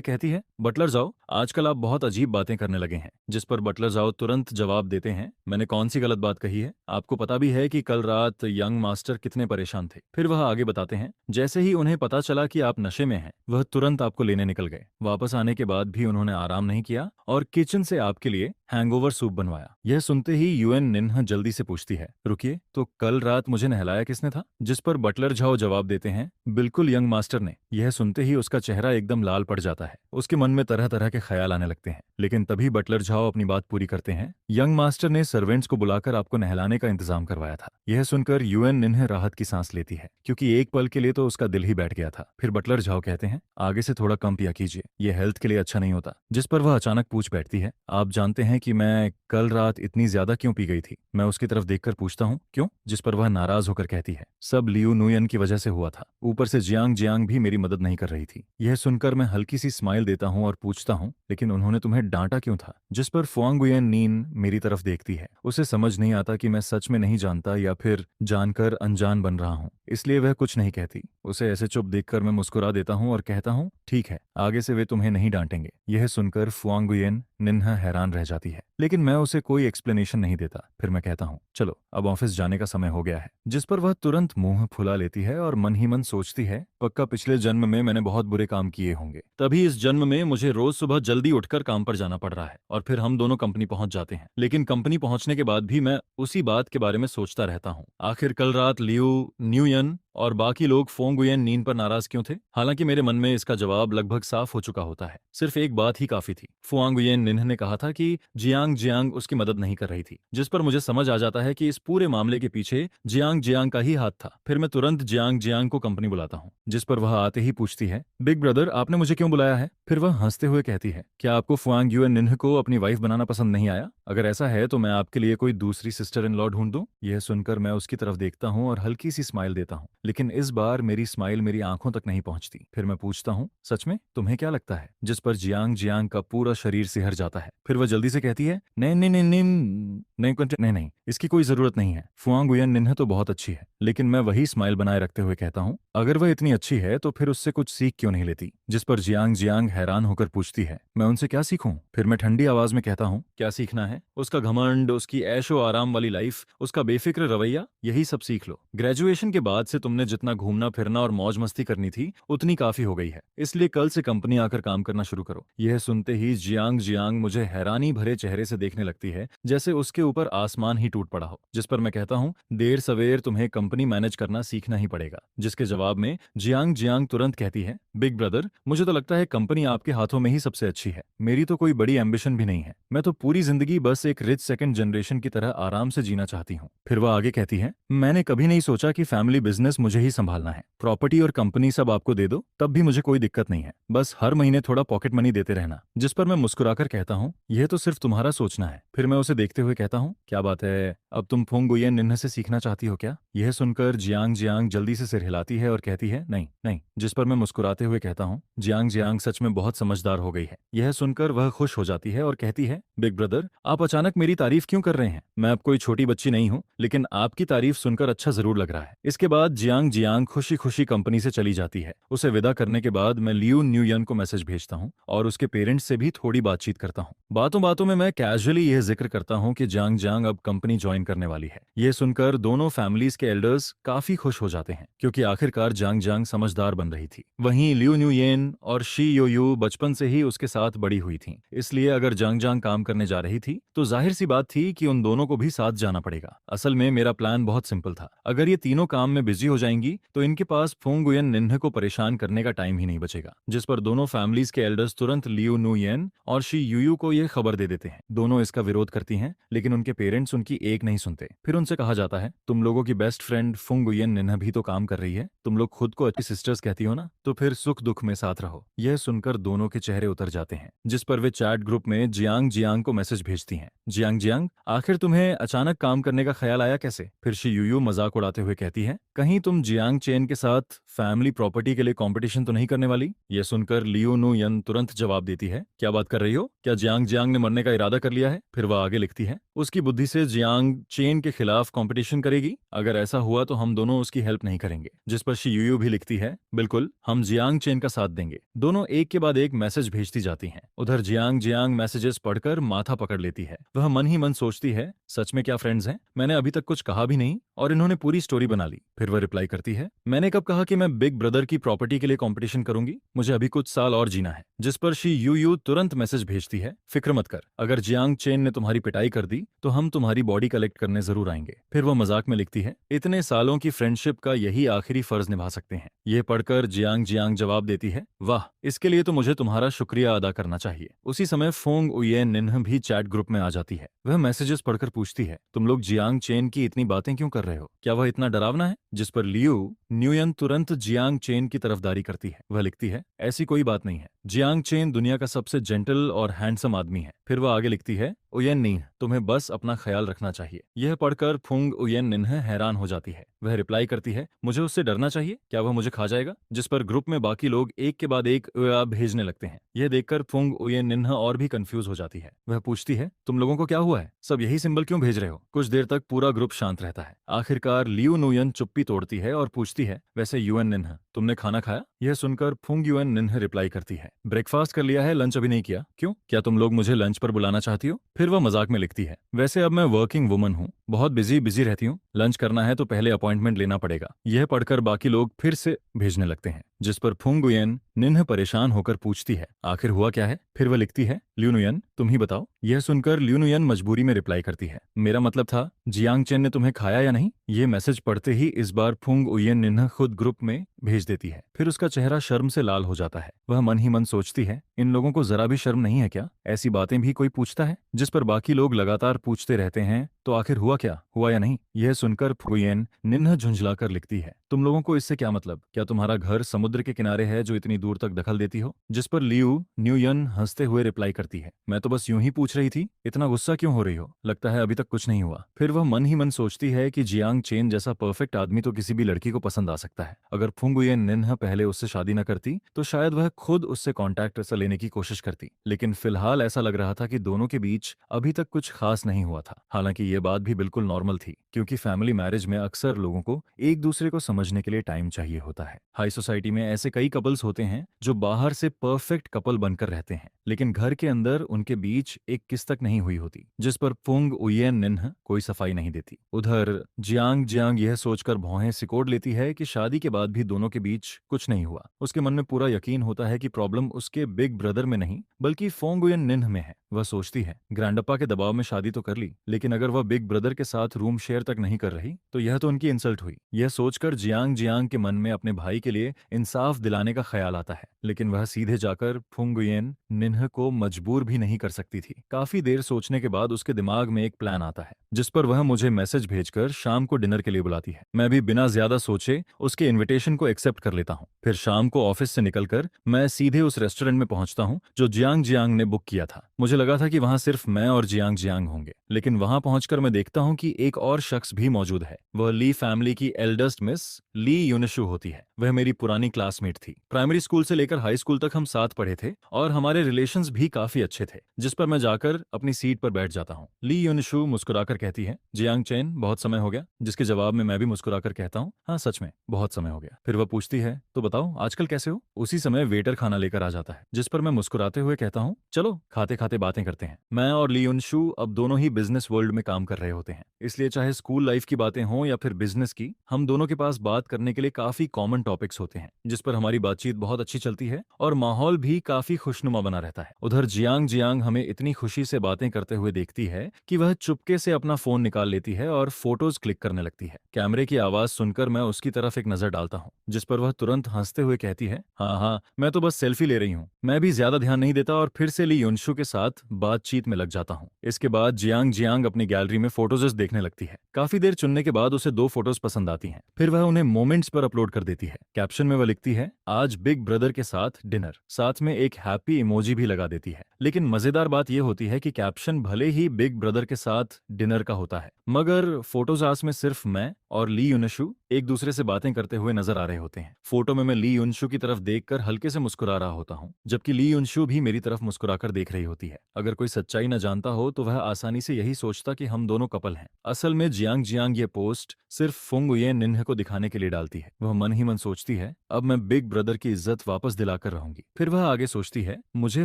कहती है, बटलर जाओ, आजकल आप बहुत अजीब बातें करने लगे हैं। जिस पर बटलर जाओ तुरंत जवाब देते हैं, मैंने कौन सी गलत बात कही है? आपको पता भी है कि कल रात यंग मास्टर कितने परेशान थे। फिर वह आगे बताते हैं, जैसे ही उन्हें पता चला कि आप नशे में हैं, वह तुरंत आपको लेने निकल गए। वापस आने के बाद भी उन्होंने आराम नहीं किया और किचन से आपके लिए हैंगओवर सूप बनवाया। यह सुनते ही यूएन निन्ह जल्दी से पूछती है, रुकिए, तो कल रात मुझे नहलाया किसने था? जिस पर बटलर झाओ जवाब देते हैं, बिल्कुल यंग मास्टर ने। यह सुनते ही उसका चेहरा एकदम लाल पड़ जाता है। उसके मन में तरह तरह के ख्याल आने लगते हैं। लेकिन तभी बटलर झाओ अपनी बात पूरी करते हैं, यंग मास्टर ने सर्वेंट्स को बुलाकर आपको नहलाने का इंतजाम करवाया था। यह सुनकर यूएन निन्ह राहत की सांस लेती है, क्योंकि एक पल के लिए तो उसका दिल ही बैठ गया था। फिर बटलर झाओ कहते हैं, आगे से थोड़ा कम पिया कीजिए, यह हेल्थ के लिए अच्छा नहीं होता। जिस पर वह अचानक पूछ बैठती है, आप जानते हैं कि मैं कल रात इतनी ज्यादा क्यों पी गई थी? मैं उसकी तरफ देखकर पूछता हूँ, क्यों? जिस पर वह नाराज होकर कहती है, सब लियू नुयन की वजह से हुआ था, ऊपर से जियांग जियांग भी मेरी मदद नहीं कर रही थी। यह सुनकर मैं हल्की सी स्माइल देता हूँ और पूछता हूँ, लेकिन उन्होंने तुम्हें डांटा क्यों था? था, जिस पर फुआंगुयन नीन मेरी तरफ देखती है। उसे समझ नहीं आता कि मैं सच में नहीं जानता या फिर जानकर अनजान बन रहा हूँ, इसलिए वह कुछ नहीं कहती। उसे ऐसे चुप देखकर मैं मुस्कुरा देता हूँ और कहता हूँ, ठीक है, आगे से वे तुम्हें नहीं डांटेंगे। यह सुनकर फुआंगुयन निन्हा हैरान रह जाती है, लेकिन मैं उसे कोई एक्सप्लेनेशन नहीं देता। फिर मैं कहता हूँ, चलो अब ऑफिस जाने का समय हो गया है, जिस पर वह तुरंत मुंह फुला लेती है और मन ही मन सोचती है, पक्का पिछले जन्म में मैंने बहुत बुरे काम किए होंगे, तभी इस जन्म में मुझे रोज सुबह जल्दी उठकर काम पर जाना पड़ रहा है। और फिर हम दोनों कंपनी पहुंच जाते हैं, लेकिन कंपनी पहुंचने के बाद भी मैं उसी बात के बारे में सोचता रहता हूँ। आखिर कल रात लियू न्यूयन और बाकी लोग फोंगुयन नीन पर नाराज क्यों थे? हालांकि मेरे मन में इसका जवाब लगभग साफ हो चुका होता है। सिर्फ एक बात ही काफी थी। फुआंगुयन निन्ह ने कहा था कि जियांग जियांग उसकी मदद नहीं कर रही थी, जिस पर मुझे समझ आ जाता है कि इस पूरे मामले के पीछे जियांग जियांग का ही हाथ था। फिर मैं तुरंत जियांग जियांग को कंपनी बुलाता हूँ, जिस पर वह आते ही पूछती है, बिग ब्रदर आपने मुझे क्यों बुलाया है? फिर वह हंसते हुए कहती है, क्या आपको फुआंगुयन निन्ह को अपनी वाइफ बनाना पसंद नहीं आया? अगर ऐसा है तो मैं आपके लिए कोई दूसरी सिस्टर इन लॉ ढूंढ दूं? यह सुनकर मैं उसकी तरफ देखता हूँ और हल्की सी स्माइल देता हूँ, लेकिन इस बार मेरी स्माइल मेरी आंखों तक नहीं पहुंचती। फिर मैं पूछता हूँ, सच में तुम्हें क्या लगता है? जिस पर जियांग जियांग का पूरा शरीर सिहर जाता है। फिर वह जल्दी से कहती है, नहीं नहीं नहीं नहीं नहीं नहीं नहीं, इसकी कोई जरूरत नहीं है। फुआंगुयन निन्ह तो बहुत अच्छी है। लेकिन मैं वही स्माइल बनाए रखते हुए कहता हूँ, अगर वह इतनी अच्छी है तो फिर उससे कुछ सीख क्यों नहीं लेती? जिस पर जियांग जियांग हैरान होकर पूछती है, मैं उनसे क्या सीखूं? फिर मैं ठंडी आवाज में कहता हूँ, क्या सीखना है? उसका घमंड, उसकी ऐशो आराम वाली लाइफ, उसका बेफिक्र रवैया, यही सब सीख लो। ग्रेजुएशन के बाद से तुमने जितना घूमना फिरना और मौज मस्ती करनी थी उतनी काफी हो गई है, इसलिए कल से कंपनी आकर काम करना शुरू करो। यह सुनते ही जियांग जियांग मुझे हैरानी भरे चेहरे से देखने लगती है, जैसे उसके ऊपर आसमान ही टूट पड़ा हो। जिस पर मैं कहता हूँ, देर सवेर तुम्हें कंपनी मैनेज करना सीखना ही पड़ेगा। जिसके जवाब में जियांग जियांग तुरंत कहती है, बिग ब्रदर मुझे तो लगता है कंपनी आपके हाथों में ही सबसे अच्छी है। मेरी तो कोई बड़ी एम्बिशन भी नहीं है, मैं तो पूरी जिंदगी बस एक रिच सेकंड जनरेशन की तरह आराम से जीना चाहती हूँ। फिर वह आगे कहती है, मैंने कभी नहीं सोचा कि फैमिली बिजनेस मुझे ही संभालना है। प्रॉपर्टी और कंपनी सब आपको दे दो तब भी मुझे कोई दिक्कत नहीं है, बस हर महीने थोड़ा पॉकेट मनी देते रहना। जिस पर मैं मुस्कुराकर कहता हूँ, यह तो सिर्फ तुम्हारा सोचना है। फिर मैं उसे देखते हुए कहता हूँ, क्या बात है, अब तुम फुआंगुयन निन्ह से सीखना चाहती हो क्या? यह सुनकर जियांग जियांग जल्दी से सिर हिलाती है और कहती है, नहीं नहीं। जिस पर मैं मुस्कुराते हुए कहता हूँ, जियांग जियांग सच में बहुत समझदार हो गई है। यह सुनकर वह खुश हो जाती है और कहती है, बिग ब्रदर आप अचानक मेरी तारीफ क्यों कर रहे हैं? मैं अब कोई छोटी बच्ची नहीं हूँ, लेकिन आपकी तारीफ सुनकर अच्छा जरूर लग रहा है। इसके बाद जियांग जियांग खुशी खुशी कंपनी से चली जाती है। उसे विदा करने के बाद मैं लियू न्यूयन को मैसेज भेजता हूँ और उसके पेरेंट्स से भी थोड़ी बातचीत करता हूँ। बातों बातों में मैं कैजुअली यह जिक्र करता हूँ कि जियांग जियांग अब कंपनी ज्वाइन करने वाली है। यह सुनकर दोनों फैमिलीज के एल्डर्स काफी खुश हो जाते हैं, क्योंकि आखिरकार जियांग जियांग समझदार बन रही थी। वहीं लियू न्यूयन और शी यो यू बचपन से ही उसके साथ बड़ी हुई थी, इसलिए अगर जियांग जियांग काम करने जा रही थी तो जाहिर सी बात थी कि उन दोनों को भी साथ जाना पड़ेगा। असल में मेरा प्लान बहुत सिंपल था, अगर ये तीनों काम में बिजी हो जाएंगी तो इनके पास फुआंगुयन निन्ह को परेशान करने का टाइम ही नहीं बचेगा। जिस पर दोनों फैमिलीज के एल्डर्स तुरंत लियू न्यूयन और शी यूयू को यह खबर दे देते हैं। दोनों इसका विरोध करती हैं, लेकिन उनके पेरेंट्स उनकी एक नहीं सुनते। फिर उनसे कहा जाता है, तुम लोगों की बेस्ट फ्रेंड फुआंगुयन निन्ह भी तो काम कर रही है, तुम लोग खुद को अच्छी सिस्टर्स कहती हो ना, तो फिर सुख दुख में साथ रहो। यह सुनकर दोनों के चेहरे उतर जाते हैं। जिस पर वे चैट ग्रुप में जियांग जियांग को मैसेज भेजती हैं, जियांग जियांग आखिर तुम्हें अचानक काम करने का ख्याल आया कैसे? फिर शी यूयू मजाक उड़ाते हुए कहती है, कहीं तुम जियांग चेन के साथ फैमिली प्रॉपर्टी के लिए कंपटीशन तो नहीं करने वाली? यह सुनकर लियू नुयन तुरंत जवाब देती है, क्या बात कर रही हो? क्या जियांग जियांग ने मरने का इरादा कर लिया है? फिर वह आगे लिखती है, उसकी बुद्धि से जियांग चेन के खिलाफ कंपटीशन करेगी? अगर ऐसा हुआ तो हम दोनों उसकी हेल्प नहीं करेंगे। जिस पर शी यूयू भी लिखती है, बिल्कुल हम जियांग चेन का साथ देंगे। दोनों एक के बाद एक मैसेज भेजती जाती हैं। उधर जियांग जियांग मैसेजेस पढ़कर माथा पकड़ लेती है। वह मन ही मन सोचती है, सच में क्या फ्रेंड्स हैं? मैंने अभी तक कुछ कहा भी नहीं और इन्होंने पूरी स्टोरी बना ली। फिर वह रिप्लाई करती है, मैंने कब कहा कि मैं बिग ब्रदर की प्रॉपर्टी के लिए कंपटीशन करूंगी? मुझे अभी कुछ साल और जीना है। जिस पर शी यूयू तुरंत मैसेज भेजती है, फिक्र मत कर, अगर जियांग चेन ने तुम्हारी पिटाई कर दी तो हम तुम्हारी बॉडी कलेक्ट करने जरूर आएंगे। फिर वह मजाक में लिखती है, इतने सालों की फ्रेंडशिप का यही आखिरी फर्ज निभा सकते हैं। यह पढ़कर जियांग जियांग जवाब देती है, वाह, इसके लिए तो मुझे तुम्हारा शुक्रिया अदा करना चाहिए। उसी समय फोंग उये निन्ह भी चैट ग्रुप में आ जाती है। वह मैसेजेस पढ़कर पूछती है, तुम लोग जियांग चेन की इतनी बातें क्यों कर रहे हो? क्या वह इतना डरावना है? जिस पर लियू न्यूयन तुरंत जियांग चेन की तरफदारी करती है। वह लिखती है, ऐसी कोई बात नहीं है, जियांग चेन दुनिया का सबसे जेंटल और हैंडसम आदमी है। फिर वह आगे लिखती है, उयेन निन्ह, तुम्हें बस अपना ख्याल रखना चाहिए। यह पढ़कर फुंग उयेन निन्ह हैरान हो जाती है। वह रिप्लाई करती है, मुझे उससे डरना चाहिए, क्या वह मुझे खा जाएगा? जिस पर ग्रुप में बाकी लोग एक के बाद एक भेजने लगते हैं। यह देखकर फुंग उयेन निन्ह और भी कंफ्यूज हो जाती है। वह पूछती है, तुम लोगों को क्या हुआ है? सब यही सिंबल क्यों भेज रहे हो? कुछ देर तक पूरा ग्रुप शांत रहता है। आखिरकार लियू नुयन चुप्पी तोड़ती है और पूछती है, वैसे यूएन निन्ह, तुमने खाना खाया? यह सुनकर फुंग यूएन निन्ह रिप्लाई करती है, ब्रेकफास्ट कर लिया है, लंच अभी नहीं किया। क्यों, क्या तुम लोग मुझे लंच पर बुलाना चाहती हो? फिर वह मजाक में लिखती है, वैसे अब मैं वर्किंग वुमन हूँ, बहुत बिजी रहती हूँ, लंच करना है तो पहले अपॉइंटमेंट लेना पड़ेगा। यह पढ़कर बाकी लोग फिर से भेजने लगते हैं। जिस पर फुंग गुयेन निन्ह परेशान होकर पूछती है, आखिर हुआ क्या है? फिर वह लिखती है, ल्यू नुयन, तुम ही बताओ। यह सुनकर ल्यू नुयन मजबूरी में रिप्लाई करती है, मेरा मतलब था जियांग चेन ने तुम्हें खाया या नहीं। ये मैसेज पढ़ते ही इस बार फुंग उयेन निन्ह खुद ग्रुप में भेज देती है। फिर उसका चेहरा शर्म से लाल हो जाता है। वह मन ही मन सोचती है, इन लोगों को जरा भी शर्म नहीं है क्या? ऐसी बातें भी कोई पूछता है? जिस पर बाकी लोग लगातार पूछते रहते हैं, तो आखिर हुआ क्या, हुआ या नहीं? यह सुनकर फुयेन निन्ह झुंझलाकर लिखती है, तुम लोगों को इससे क्या मतलब? क्या तुम्हारा घर समुद्र के किनारे है जो इतनी दूर तक दखल देती हो? जिस पर लियू न्यूयन हंसते हुए रिप्लाई करती है, मैं तो बस यूं ही पूछ रही थी, इतना गुस्सा क्यों हो रही हो? लगता है अभी तक कुछ नहीं हुआ। फिर वह मन ही मन सोचती है कि जियांग चेन जैसा परफेक्ट आदमी तो किसी भी लड़की को पसंद आ सकता है। अगर फुंगुयेन निन्ह पहले उससे शादी न करती तो शायद वह खुद उससे कांटेक्ट लेने की कोशिश करती, लेकिन फिलहाल ऐसा लग रहा था कि दोनों के बीच अभी तक कुछ खास नहीं हुआ था। हालांकि ये बात भी बिल्कुल नॉर्मल थी, क्योंकि फैमिली मैरिज में अक्सर लोगों को एक दूसरे को समझने के लिए टाइम चाहिए होता है। हाई सोसाइटी में ऐसे कई कपल्स होते हैं जो बाहर से परफेक्ट कपल बनकर रहते हैं, लेकिन घर के अंदर उनके बीच एक किस तक नहीं हुई होती। जिस पर फुंग उयेन निन्ह कोई सफाई नहीं देती। उधर जियांग जियांग यह सोचकर भौहें सिकोड़ लेती है कि शादी के बाद भी दोनों के बीच कुछ नहीं हुआ। उसके मन में पूरा यकीन होता है कि प्रॉब्लम उसके बिग ब्रदर में नहीं बल्कि फोंग उयेन निन्ह में है। वह सोचती है, ग्रैंडअप्पा के दबाव में शादी तो कर ली, लेकिन अगर वह बिग ब्रदर के साथ रूम शेयर तक नहीं कर रही तो यह तो उनकी इंसल्ट हुई। यह सोचकर जियांग जियांग के मन में अपने भाई के लिए इंसाफ दिलाने का ख्याल आता है, लेकिन वह सीधे जाकर फुंगुयेन निन्ह को मजबूर भी नहीं कर सकती थी। काफी देर सोचने के बाद उसके दिमाग में एक प्लान आता है, जिस पर वह मुझे मैसेज भेजकर शाम को डिनर के लिए बुलाती है। मैं भी बिना ज्यादा सोचे उसके इन्विटेशन को एक्सेप्ट कर लेता हूँ। फिर शाम को ऑफिस से निकलकर मैं सीधे उस रेस्टोरेंट में पहुंचता हूँ जो जियांग जियांग ने बुक किया था। मुझे लगा था कि वहां सिर्फ मैं और जियांग जियांग होंगे, लेकिन वहां पहुंचकर मैं देखता हूं कि एक और शख्स भी मौजूद है। वह ली फैमिली की एल्डेस्ट मिस ली यूनिशु होती है। वह मेरी पुरानी क्लासमेट थी। प्राइमरी स्कूल से लेकर हाई स्कूल तक हम साथ पढ़े थे और हमारे रिलेशंस भी काफी अच्छे थे। जिस पर मैं जाकर अपनी सीट पर बैठ जाता हूँ। ली यूनिशु मुस्कुराकर कहती है, जियांग चेन, बहुत समय हो गया। जिसके जवाब में मैं भी मुस्कुराकर कहता हूँ, हाँ सच में बहुत समय हो गया। फिर वह पूछती है, तो बताओ आजकल कैसे हो? उसी समय वेटर खाना लेकर आ जाता है, जिस पर मैं मुस्कुराते हुए कहता हूँ, चलो खाते खाते बातें करते हैं। मैं और ली यूनिशु अब दोनों ही बिजनेस वर्ल्ड में काम कर रहे होते हैं, इसलिए चाहे स्कूल लाइफ की बातें हों या फिर बिजनेस की, हम दोनों के पास बात करने के लिए काफी कॉमन टॉपिक्स होते हैं, जिस पर हमारी बातचीत बहुत अच्छी चलती है और माहौल भी काफी खुशनुमा बना रहता है। उधर जियांग जियांग हमें इतनी खुशी से बातें करते हुए देखती है कि वह चुपके से अपना फोन निकाल लेती है और फोटोज क्लिक करने लगती है। कैमरे की आवाज सुनकर मैं उसकी तरफ एक नजर डालता हूँ, जिस पर वह तुरंत हंसते हुए कहती है, हाँ हाँ, मैं तो बस सेल्फी ले रही हूँ। मैं भी ज्यादा ध्यान नहीं देता और फिर से ली यूनशु के साथ बातचीत में लग जाता हूँ। इसके बाद जियांग जियांग अपनी गैलरी में फोटोज देखने लगती है। काफी देर चुनने के बाद उसे 2 फोटोज पसंद आती हैं। फिर वह उन्हें मोमेंट्स पर अपलोड कर देती है। कैप्शन में वह लिखती है, आज बिग ब्रदर के साथ डिनर, साथ में एक हैप्पी इमोजी भी लगा देती है। लेकिन मजेदार बात यह होती है कि कैप्शन भले ही बिग ब्रदर के साथ डिनर का होता है, मगर फोटोज में सिर्फ मैं और ली यूनशु एक दूसरे से बातें करते हुए नजर आ रहे होते हैं। फोटो में मैं ली यूनशु की तरफ देखकर हल्के से मुस्कुरा रहा होता हूँ, जबकि ली यूनशु भी मेरी तरफ मुस्कुराकर देख रही होती है। अगर कोई सच्चाई न जानता हो तो वह आसानी से यही सोचता कि हम दोनों कपल हैं। असल में जियांग जियांग ये पोस्ट सिर्फ फुंगुये निन्ह को दिखाने के लिए डालती है। वह मन ही मन सोचती है, अब मैं बिग ब्रदर की इज्जत वापस दिलाकर रहूंगी। फिर वह आगे सोचती है, मुझे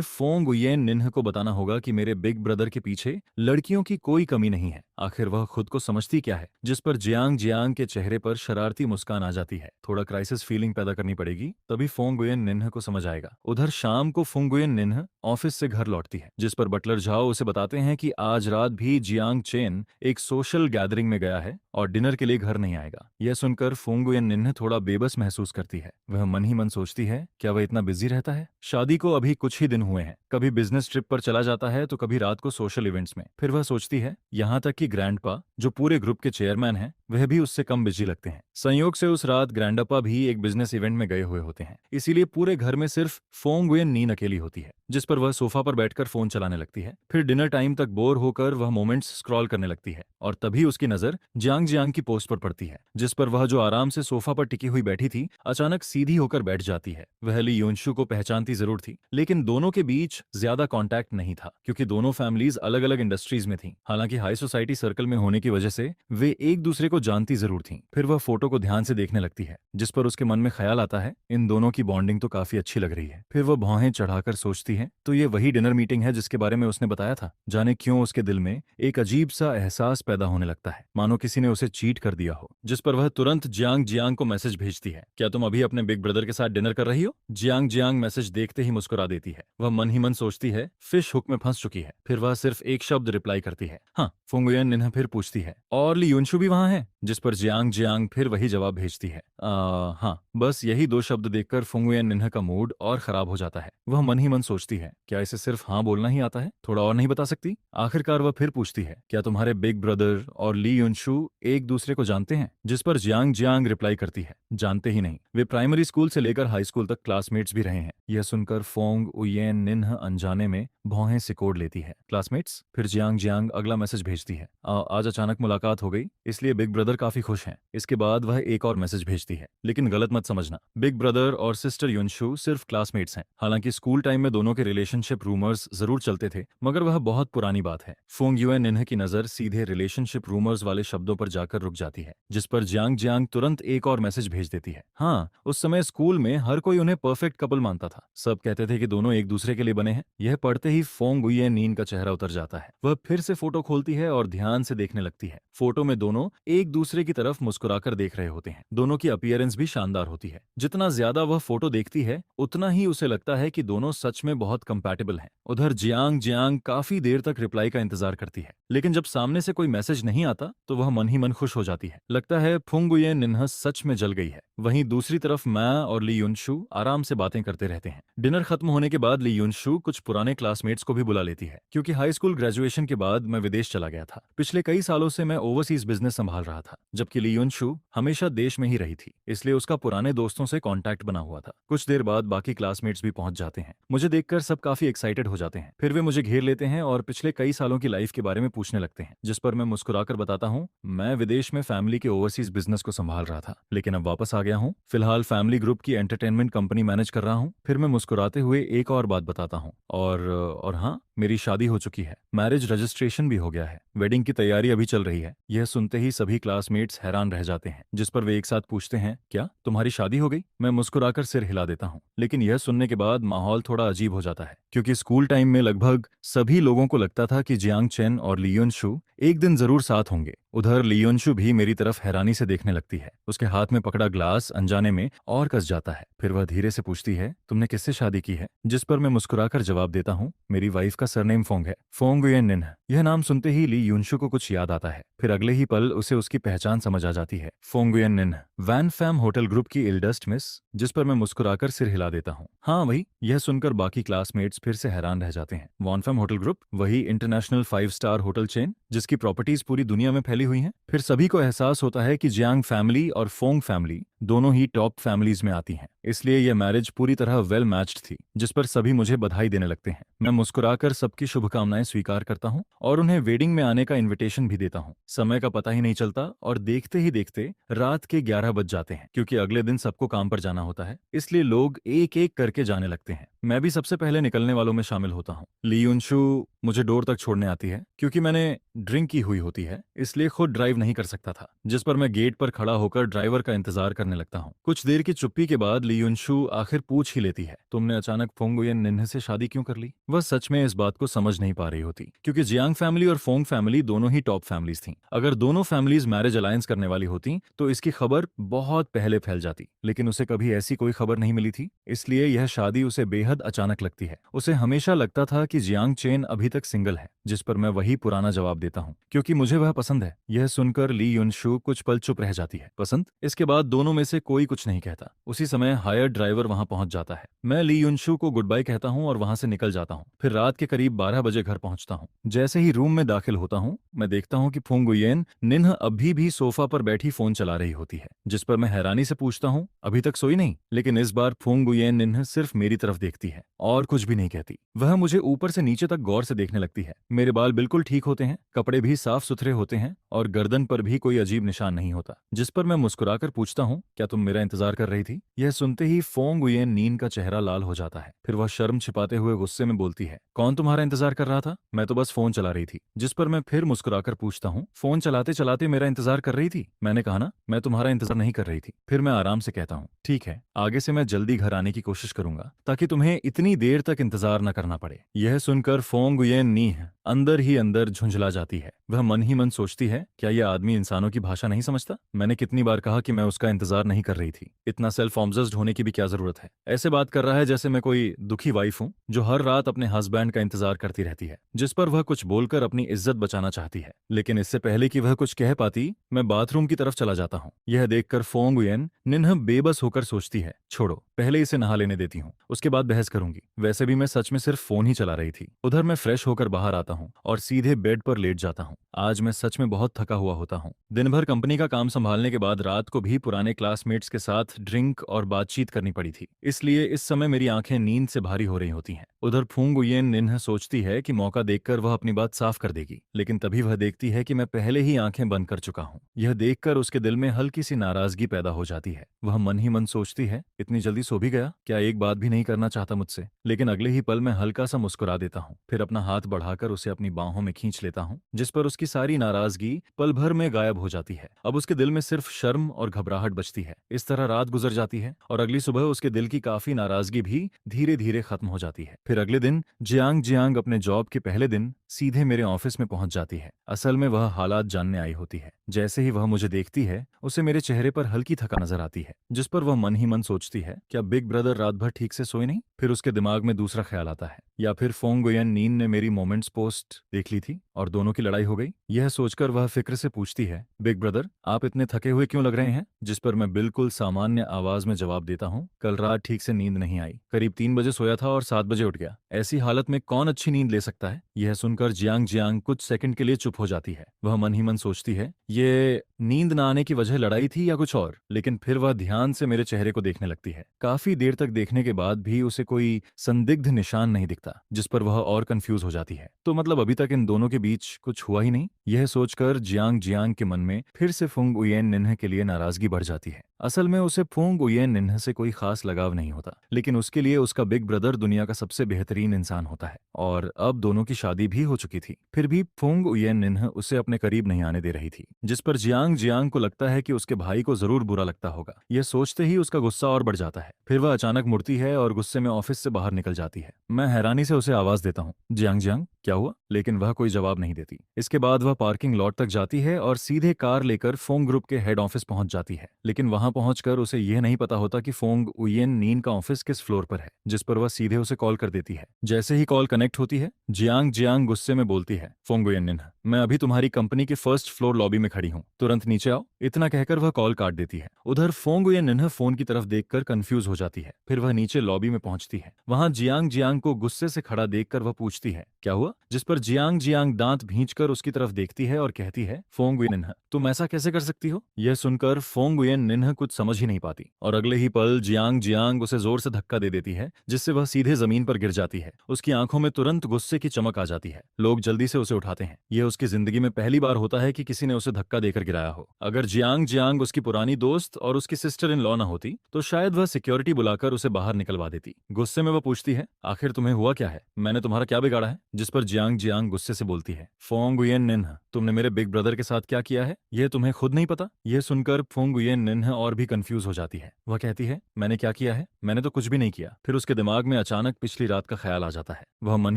फुंगुये निन्ह को बताना होगा कि मेरे बिग ब्रदर के पीछे लड़कियों की कोई कमी नहीं है। आखिर वह खुद को समझती क्या है? जिस पर जियांग जियांग के चेहरे पर शरारती मुस्कान आ जाती है। थोड़ा क्राइसिस फीलिंग पैदा करनी पड़ेगी, तभी फुंगुये निन्ह को समझ आएगा। उधर शाम को फुंगुये निन्ह ऑफिस से घर लौटती है, जिस पर बटलर झाओ उसे बताते हैं कि आज रात भी जियांग चेन एक सोशल गैदरिंग में गया है और डिनर के लिए घर नहीं आएगा। यह सुनकर फुंगुये निन्ह थोड़ा बेबस महसूस करती है। वह मन ही मन सोचती है, क्या वह इतना बिजी रहता है? शादी को अभी कुछ ही दिन हुए हैं, कभी बिजनेस ट्रिप पर चला जाता है तो कभी रात को सोशल इवेंट्स में। फिर वह सोचती है, यहाँ तक कि कि ग्रैंडपा, जो पूरे ग्रुप के चेयरमैन हैं, वह भी उससे कम बिजी लगते हैं। संयोग से उस रात ग्रैंडपा भी एक बिजनेस इवेंट में गए हुए होते हैं, इसीलिए पूरे घर में सिर्फ फोंग गुयेन नीन अकेली होती है, जिस पर वह सोफा पर बैठकर फोन चलाने लगती है। फिर डिनर टाइम तक बोर होकर वह मोमेंट्स स्क्रॉल करने लगती है और तभी उसकी नजर जियांग जियांग की पोस्ट पर पड़ती है, जिस पर वह जो आराम से सोफा पर टिकी हुई बैठी थी अचानक सीधी होकर बैठ जाती है। वह ली योनशु को पहचानती जरूर थी, लेकिन दोनों के बीच ज्यादा कांटेक्ट नहीं था क्योंकि दोनों फैमिलीज अलग अलग इंडस्ट्रीज में थीं। हालांकि हाई सोसाइटी सर्कल में होने की वजह से वे एक दूसरे को जानती जरूर थीं। फिर वह फोटो को ध्यान से देखने लगती है, जिस पर उसके मन में ख्याल आता है इन दोनों की बॉन्डिंग तो काफी अच्छी लग रही है। फिर वह भौहें चढ़ाकर सोचती है तो ये वही डिनर मीटिंग है जिसके बारे में उसने बताया था। जाने क्यों उसके दिल में एक अजीब सा एहसास पैदा होने लगता है, मानो किसी ने उसे चीट कर दिया हो। जिस पर वह तुरंत जियांग जियांग को मैसेज भेजती है, क्या तुम अभी अपने बिग ब्रदर के साथ डिनर कर रही हो? जियांग जियांग मैसेज देखते ही मुस्कुरा देती है। वह मन ही मन सोचती है फिश हुक में फंस चुकी है। फिर वह सिर्फ एक शब्द रिप्लाई करती है, हाँ। फुंगुयन निन्हा फिर पूछती है, और ली युनशु भी वहां है? जिस पर जियांग जियांग फिर वही जवाब भेजती है, हाँ। बस यही दो शब्द देखकर फुंगुयन निन्हा का मूड और खराब हो जाता है। वह मन ही मन सोचती है, क्या इसे सिर्फ हाँ बोलना ही आता है, थोड़ा और नहीं बता सकती? आखिरकार वह फिर पूछती है, क्या तुम्हारे बिग ब्रदर और ली युनशु एक दूसरे को जानते हैं? जिस पर जियांग जियांग रिप्लाई करती है, जानते ही नहीं, वे प्राइमरी स्कूल से लेकर हाई स्कूल तक क्लासमेट्स भी रहे हैं। यह सुनकर फोंग उयेन निन्ह अनजाने में भौहें सिकोड़ लेती है। क्लासमेट्स? फिर जियांग जियांग अगला मैसेज भेजती है, आज अचानक मुलाकात हो गई इसलिए बिग ब्रदर काफी खुश हैं। इसके बाद वह एक और मैसेज भेजती है, लेकिन गलत मत समझना, बिग ब्रदर और सिस्टर युनशु सिर्फ क्लासमेट्स हैं। हालांकि स्कूल टाइम में दोनों के रिलेशनशिप रूमर्स जरूर चलते थे, मगर वह बहुत पुरानी बात है। फोंग युएन निन्ह की नजर सीधे रिलेशनशिप रूमर्स वाले शब्दों पर जाकर रुक जाती है, जिस पर जियांग जियांग तुरंत एक और मैसेज भेज देती है, हाँ। उस समय स्कूल में हर कोई उन्हें परफेक्ट कपल मानता था, सब कहते थे कि दोनों एक दूसरे के लिए बने हैं। यह पढ़ते ही फोंग गुयेन नीन का चेहरा उतर जाता है। वह फिर से फोटो खोलती है और ध्यान से देखने लगती है। फोटो में दोनों एक दूसरे की तरफ मुस्कुराकर देख रहे होते हैं। दोनों की अपीयरेंस भी शानदार होती है। जितना ज्यादा वह फोटो देखती है उतना ही उसे लगता है कि दोनों सच में बहुत कंपैटिबल हैं। उधर जियांग जियांग काफी देर तक रिप्लाई का इंतजार करती है, लेकिन जब सामने से कोई मैसेज नहीं आता तो वह मन ही मन खुश हो जाती है। लगता है फुंग गुयेन निन्हा सच में जल गई है। वहीं दूसरी तरफ मैं और ली युनशु आराम से बातें करते रहते हैं। डिनर खत्म होने के बाद ली युनशु कुछ पुराने क्लासमेट्स को भी बुला लेती है, क्योंकि हाई स्कूल ग्रेजुएशन के बाद मैं विदेश चला गया था। पिछले कई सालों से मैं ओवरसीज बिजनेस संभाल रहा था, जबकि ली युनशु हमेशा देश में ही रही थी, इसलिए उसका पुराने दोस्तों से कांटेक्ट बना हुआ था। कुछ देर बाद बाकी क्लासमेट्स भी पहुंच जाते हैं। मुझे देखकर सब काफी एक्साइटेड हो जाते हैं। फिर वे मुझे घेर लेते हैं और पिछले कई सालों की लाइफ के बारे में पूछने लगते हैं, जिस पर मैं मुस्कुराकर बताता हूँ मैं विदेश में फैमिली के ओवरसीज बिजनेस को संभाल रहा था, लेकिन अब वापस आ गया हूँ। फिलहाल फैमिली ग्रुप की एंटरटेनमेंट कंपनी मैनेज कर रहा हूँ। फिर मैं मुस्कुराते हुए एक और बात बताता हूँ, और हाँ, मेरी शादी हो चुकी है, मैरिज रजिस्ट्रेशन भी हो गया है, वेडिंग की तैयारी अभी चल रही है। यह सुनते ही सभी क्लासमेट्स हैरान रह जाते हैं, जिस पर वे एक साथ पूछते हैं, क्या तुम्हारी शादी हो गई? मैं मुस्कुराकर सिर हिला देता हूँ, लेकिन यह सुनने के बाद माहौल थोड़ा अजीब हो जाता है, क्योंकि स्कूल टाइम में लगभग सभी लोगों को लगता था कि जियांग चेन और ली युनशु एक दिन जरूर साथ होंगे। उधर ली युनशु भी मेरी तरफ हैरानी से देखने लगती है। उसके हाथ में पकड़ा ग्लास अनजाने में और कस जाता है। फिर वह धीरे से पूछती है, तुमने किससे शादी की है? जिस पर मैं मुस्कुराकर जवाब देता हूँ, मेरी वाइफ का सरनेम फोंग है, फोंग गुयेन निन्ह। यह नाम सुनते ही ली युनशु को कुछ याद आता है। फिर अगले ही पल उसे उसकी पहचान समझ आ जाती है, Phong Nguyen Ninh, Van Pham hotel group की इल्डस्ट मिस। जिस पर मैं मुस्कुराकर सिर हिला देता हूँ, हाँ वही। यह सुनकर बाकी क्लासमेट्स फिर से हैरान रह जाते हैं। वॉन फैम होटल ग्रुप, वही इंटरनेशनल 5 स्टार होटल चेन जिसकी प्रॉपर्टीज पूरी दुनिया में फैली हुई हैं। फिर सभी को एहसास होता है कि जियांग फैमिली और फोंग फैमिली दोनों ही टॉप फैमिलीज में आती हैं, इसलिए यह मैरिज पूरी तरह वेल मैच्ड थी। जिस पर सभी मुझे बधाई देने लगते हैं। मैं मुस्कुराकर सबकी शुभकामनाएं स्वीकार करता हूं और उन्हें वेडिंग में आने का इनविटेशन भी देता हूं। समय का पता ही नहीं चलता और देखते ही देखते रात के 11 बज जाते हैं, क्योंकि अगले दिन सबको काम पर जाना होता है, इसलिए लोग एक एक करके जाने लगते हैं। मैं भी सबसे पहले निकलने वालों में शामिल होता हूँ। ली युनशु मुझे डोर तक छोड़ने आती है, क्योंकि मैंने ड्रिंक की हुई होती है, इसलिए खुद ड्राइव नहीं कर सकता था। जिस पर मैं गेट पर खड़ा होकर ड्राइवर का इंतजार करने लगता हूँ। कुछ देर की चुप्पी के बाद ली युनशु आखिर पूछ ही लेती है, तुमने अचानक फोंग गुयेन निन्ह से शादी क्यों कर ली? वह सच में इस बात को समझ नहीं पा रही होती, क्योंकि जियांग फैमिली और फोंग फैमिली दोनों ही टॉप फैमिलीज थीं। अगर दोनों फैमिलीज मैरिज अलायंस करने वाली होती तो इसकी खबर बहुत पहले फैल जाती, लेकिन उसे कभी ऐसी कोई खबर नहीं मिली थी, इसलिए यह शादी उसे बेहद अचानक लगती है। उसे हमेशा लगता था कि जियांग चेन अभी तक सिंगल है, जिस पर मैं वही पुराना जवाब देता हूँ, क्योंकि मुझे वह पसंद है। यह सुनकर ली युनशु कुछ पल चुप रह जाती है। पसंद? इसके बाद दोनों में से कोई कुछ नहीं कहता। उसी समय हायर ड्राइवर वहां पहुंच जाता है। मैं ली युनशु को गुड बाय कहता हूं और वहां से निकल जाता हूं। फिर रात के करीब 12 बजे घर पहुंचता हूं। जैसे ही रूम में दाखिल होता हूं, मैं देखता हूं कि फुंग गुयेन निन्ह अभी भी सोफा पर बैठी फोन चला रही होती है, जिस पर मैं हैरानी से पूछता हूं, अभी तक सोई नहीं? लेकिन इस बार फुंग गुयेन निन्ह सिर्फ मेरी तरफ देखती है और कुछ भी नहीं कहती। वह मुझे ऊपर से नीचे तक गौर से देखने लगती है। मेरे बाल बिल्कुल ठीक होते हैं, कपड़े भी साफ सुथरे होते हैं और गर्दन पर भी कोई अजीब निशान नहीं होता। जिस पर मैं मुस्कुराकर पूछता हूँ, क्या तुम मेरा इंतजार कर रही थी? यह सुनते ही फोंग गुयेन नीन का चेहरा लाल हो जाता है। फिर वह शर्म छिपाते हुए गुस्से में बोलती है, कौन तुम्हारा इंतजार कर रहा था? मैं तो बस फोन चला रही थी। जिस पर मैं फिर मुस्कुराकर पूछता हूँ, फोन चलाते चलाते मेरा इंतजार कर रही थी? मैंने कहा ना, मैं तुम्हारा इंतजार नहीं कर रही थी। फिर मैं आराम से कहता हूँ, ठीक है, आगे से मैं जल्दी घर आने की कोशिश करूंगा ताकि तुम्हें इतनी देर तक इंतजार न करना पड़े। यह सुनकर फोंग गुयेन नीह अंदर ही अंदर झुंझला जाती है। वह मन ही मन सोचती है, क्या यह आदमी इंसानों की भाषा नहीं समझता? मैंने कितनी बार कहा कि मैं उसका इंतजार नहीं कर रही थी। इतना सेल्फ ऑब्सेस्ड होने की भी क्या जरूरत है? ऐसे बात कर रहा है जैसे मैं कोई दुखी वाइफ हूं जो हर रात अपने हस्बैंड का इंतजार करती रहती है। जिस पर वह कुछ बोलकर अपनी इज्जत बचाना चाहती है। लेकिन इससे पहले कि वह कुछ कह पाती, मैं बाथरूम की तरफ चला जाता हूँ। यह देखकर फोंग गुयेन निन्ह बेबस होकर सोचती है, छोड़ो, पहले इसे नहा लेने देती हूँ, उसके बाद बहस करूंगी। वैसे भी मैं सच में सिर्फ फोन ही चला रही थी। उधर मैं फ्रेश होकर बाहर आता हूँ और सीधे बेड पर लेट जाता हूँ। आज मैं सच में बहुत थका हुआ होता हूँ। दिन भर कंपनी का काम संभालने के बाद रात को भी पुराने क्लासमेट्स के साथ ड्रिंक और बातचीत करनी पड़ी थी, इसलिए इस समय मेरी आंखें नींद से भारी हो रही होती हैं। उधर फुंग गुयेन निन्ह सोचती है कि मौका देखकर वह अपनी बात साफ कर देगी, लेकिन तभी वह देखती है कि मैं पहले ही आंखें बंद कर चुका हूँ। यह देखकर उसके दिल में हल्की सी नाराजगी पैदा हो जाती है। वह मन ही मन सोचती है, इतनी जल्दी सो भी गया? क्या एक बात भी नहीं करना चाहता मुझसे? लेकिन अगले ही पल मैं हल्का सा मुस्कुरा देता हूँ। फिर अपना हाथ बढ़ाकर उसे अपनी बाहों में खींच लेता हूँ, जिस पर उसकी सारी नाराजगी पल भर में गायब हो जाती है। अब उसके दिल में सिर्फ शर्म और घबराहट बचती है। इस तरह रात गुजर जाती है और अगली सुबह उसके दिल की काफी नाराजगी भी धीरे धीरे खत्म हो जाती है। फिर अगले दिन जियांग जियांग अपने जॉब के पहले दिन सीधे मेरे ऑफिस में पहुंच जाती है। असल में वह हालात जानने आई होती है। जैसे ही वह मुझे देखती है, उसे मेरे चेहरे पर हल्की थका नजर आती है, जिस पर वह मन ही मन सोचती है, क्या बिग ब्रदर रात भर ठीक से सोए नहीं? फिर उसके दिमाग में दूसरा ख्याल आता है, या फिर फोंग गुयेन नीन ने मेरी मोमेंट्स पोस्ट देख ली थी और दोनों की लड़ाई हो गई। यह सोचकर वह फिक्र से पूछती है, बिग ब्रदर आप इतने थके हुए क्यों लग रहे हैं? जिस पर मैं बिल्कुल सामान्य आवाज में जवाब देता हूँ, कल रात ठीक से नींद नहीं आई, करीब 3 बजे सोया था और 7 बजे उठ गया। ऐसी हालत में कौन अच्छी नींद ले सकता है? यह सुनकर जियांग जियांग कुछ सेकंड के लिए चुप हो जाती है। वह मन ही मन सोचती है, ये नींद न आने की वजह लड़ाई थी या कुछ और। लेकिन फिर वह ध्यान से मेरे चेहरे को देखने लगती है। काफी देर तक देखने के बाद भी उसे कोई संदिग्ध निशान नहीं दिखता, जिस पर वह और कंफ्यूज हो जाती है। तो मतलब अभी तक इन दोनों के बीच कुछ हुआ ही नहीं? यह सोचकर जियांग जियांग के मन में फिर से फुंग उयेन निन्ह के लिए नाराजगी बढ़ जाती है। असल में उसे फुंग उयेन निन्ह से कोई खास लगाव नहीं होता, लेकिन उसके लिए उसका बिग ब्रदर दुनिया का सबसे बेहतरीन इंसान होता है और अब दोनों की शादी भी हो चुकी थी। फिर भी फुंग उयेन निन्ह उसे अपने करीब नहीं आने दे रही थी, जिस पर जियांग जियांग को लगता है कि उसके भाई को जरूर बुरा लगता होगा। यह सोचते ही उसका गुस्सा और बढ़ जाता है। फिर वह अचानक मुड़ती है और गुस्से में ऑफिस से बाहर निकल जाती है। मैं हैरानी से उसे आवाज देता हूँ, जियांग जियांग क्या हुआ? लेकिन वह कोई जवाब नहीं देती। इसके बाद वह पार्किंग लॉट तक जाती है और सीधे कार लेकर फोंग ग्रुप के हेड ऑफिस पहुंच जाती है। लेकिन वहां पहुंचकर उसे यह नहीं पता होता कि फोंग उयेन नीन का ऑफिस किस फ्लोर पर है, जिस पर वह सीधे उसे कॉल कर देती है। जैसे ही कॉल कनेक्ट होती है, जियांग जियांग गुस्से में बोलती है, फोंग उयेन निन्ह, मैं अभी तुम्हारी कंपनी के फर्स्ट फ्लोर लॉबी में खड़ी हूँ, तुरंत नीचे आओ। इतना कहकर वह कॉल काट देती है। उधर फोंग उयेन निन्ह फोन की तरफ देखकर कंफ्यूज हो जाती है। फिर वह नीचे लॉबी में पहुंचती है। वहां जियांग जियांग को गुस्से से खड़ा देखकर वह पूछती है, क्या हुआ? जिस पर जियांग जियांग दांत भींचकर उसकी तरफ देखती है और कहती है, फोंग उयेन निन्ह, तुम ऐसा कैसे कर सकती हो? यह सुनकर फोंग उयेन निन्ह कुछ समझ ही नहीं पाती और अगले ही पल जियांग जियांग उसे जोर से धक्का दे देती है, जिससे वह सीधे जमीन पर गिर जाती है। उसकी आंखों में तुरंत गुस्से की चमक आ जाती है। लोग जल्दी से उसे उठाते हैं। यह उसकी जिंदगी में पहली बार होता है कि किसी ने उसे धक्का देकर गिराया हो। अगर जियांग जियांग उसकी पुरानी दोस्त और उसकी सिस्टर इन लॉ न होती तो शायद वह सिक्योरिटी बुलाकर उसे बाहर निकलवा देती। गुस्से में वह पूछती है, आखिर तुम्हें हुआ क्या है? मैंने तुम्हारा क्या बिगाड़ा है? जिस पर जियांग जियांग गुस्से से बोलती है, फोंग उयेन निन्ह, तुमने मेरे बिग ब्रदर के साथ क्या किया है यह तुम्हें खुद नहीं पता? यह सुनकर फोंग उयेन निन्ह और भी कंफ्यूज हो जाती है। वह कहती है, मैंने क्या किया है? मैंने तो कुछ भी नहीं किया। फिर उसके दिमाग में अचानक पिछली रात का ख्याल आ जाता है। वह मन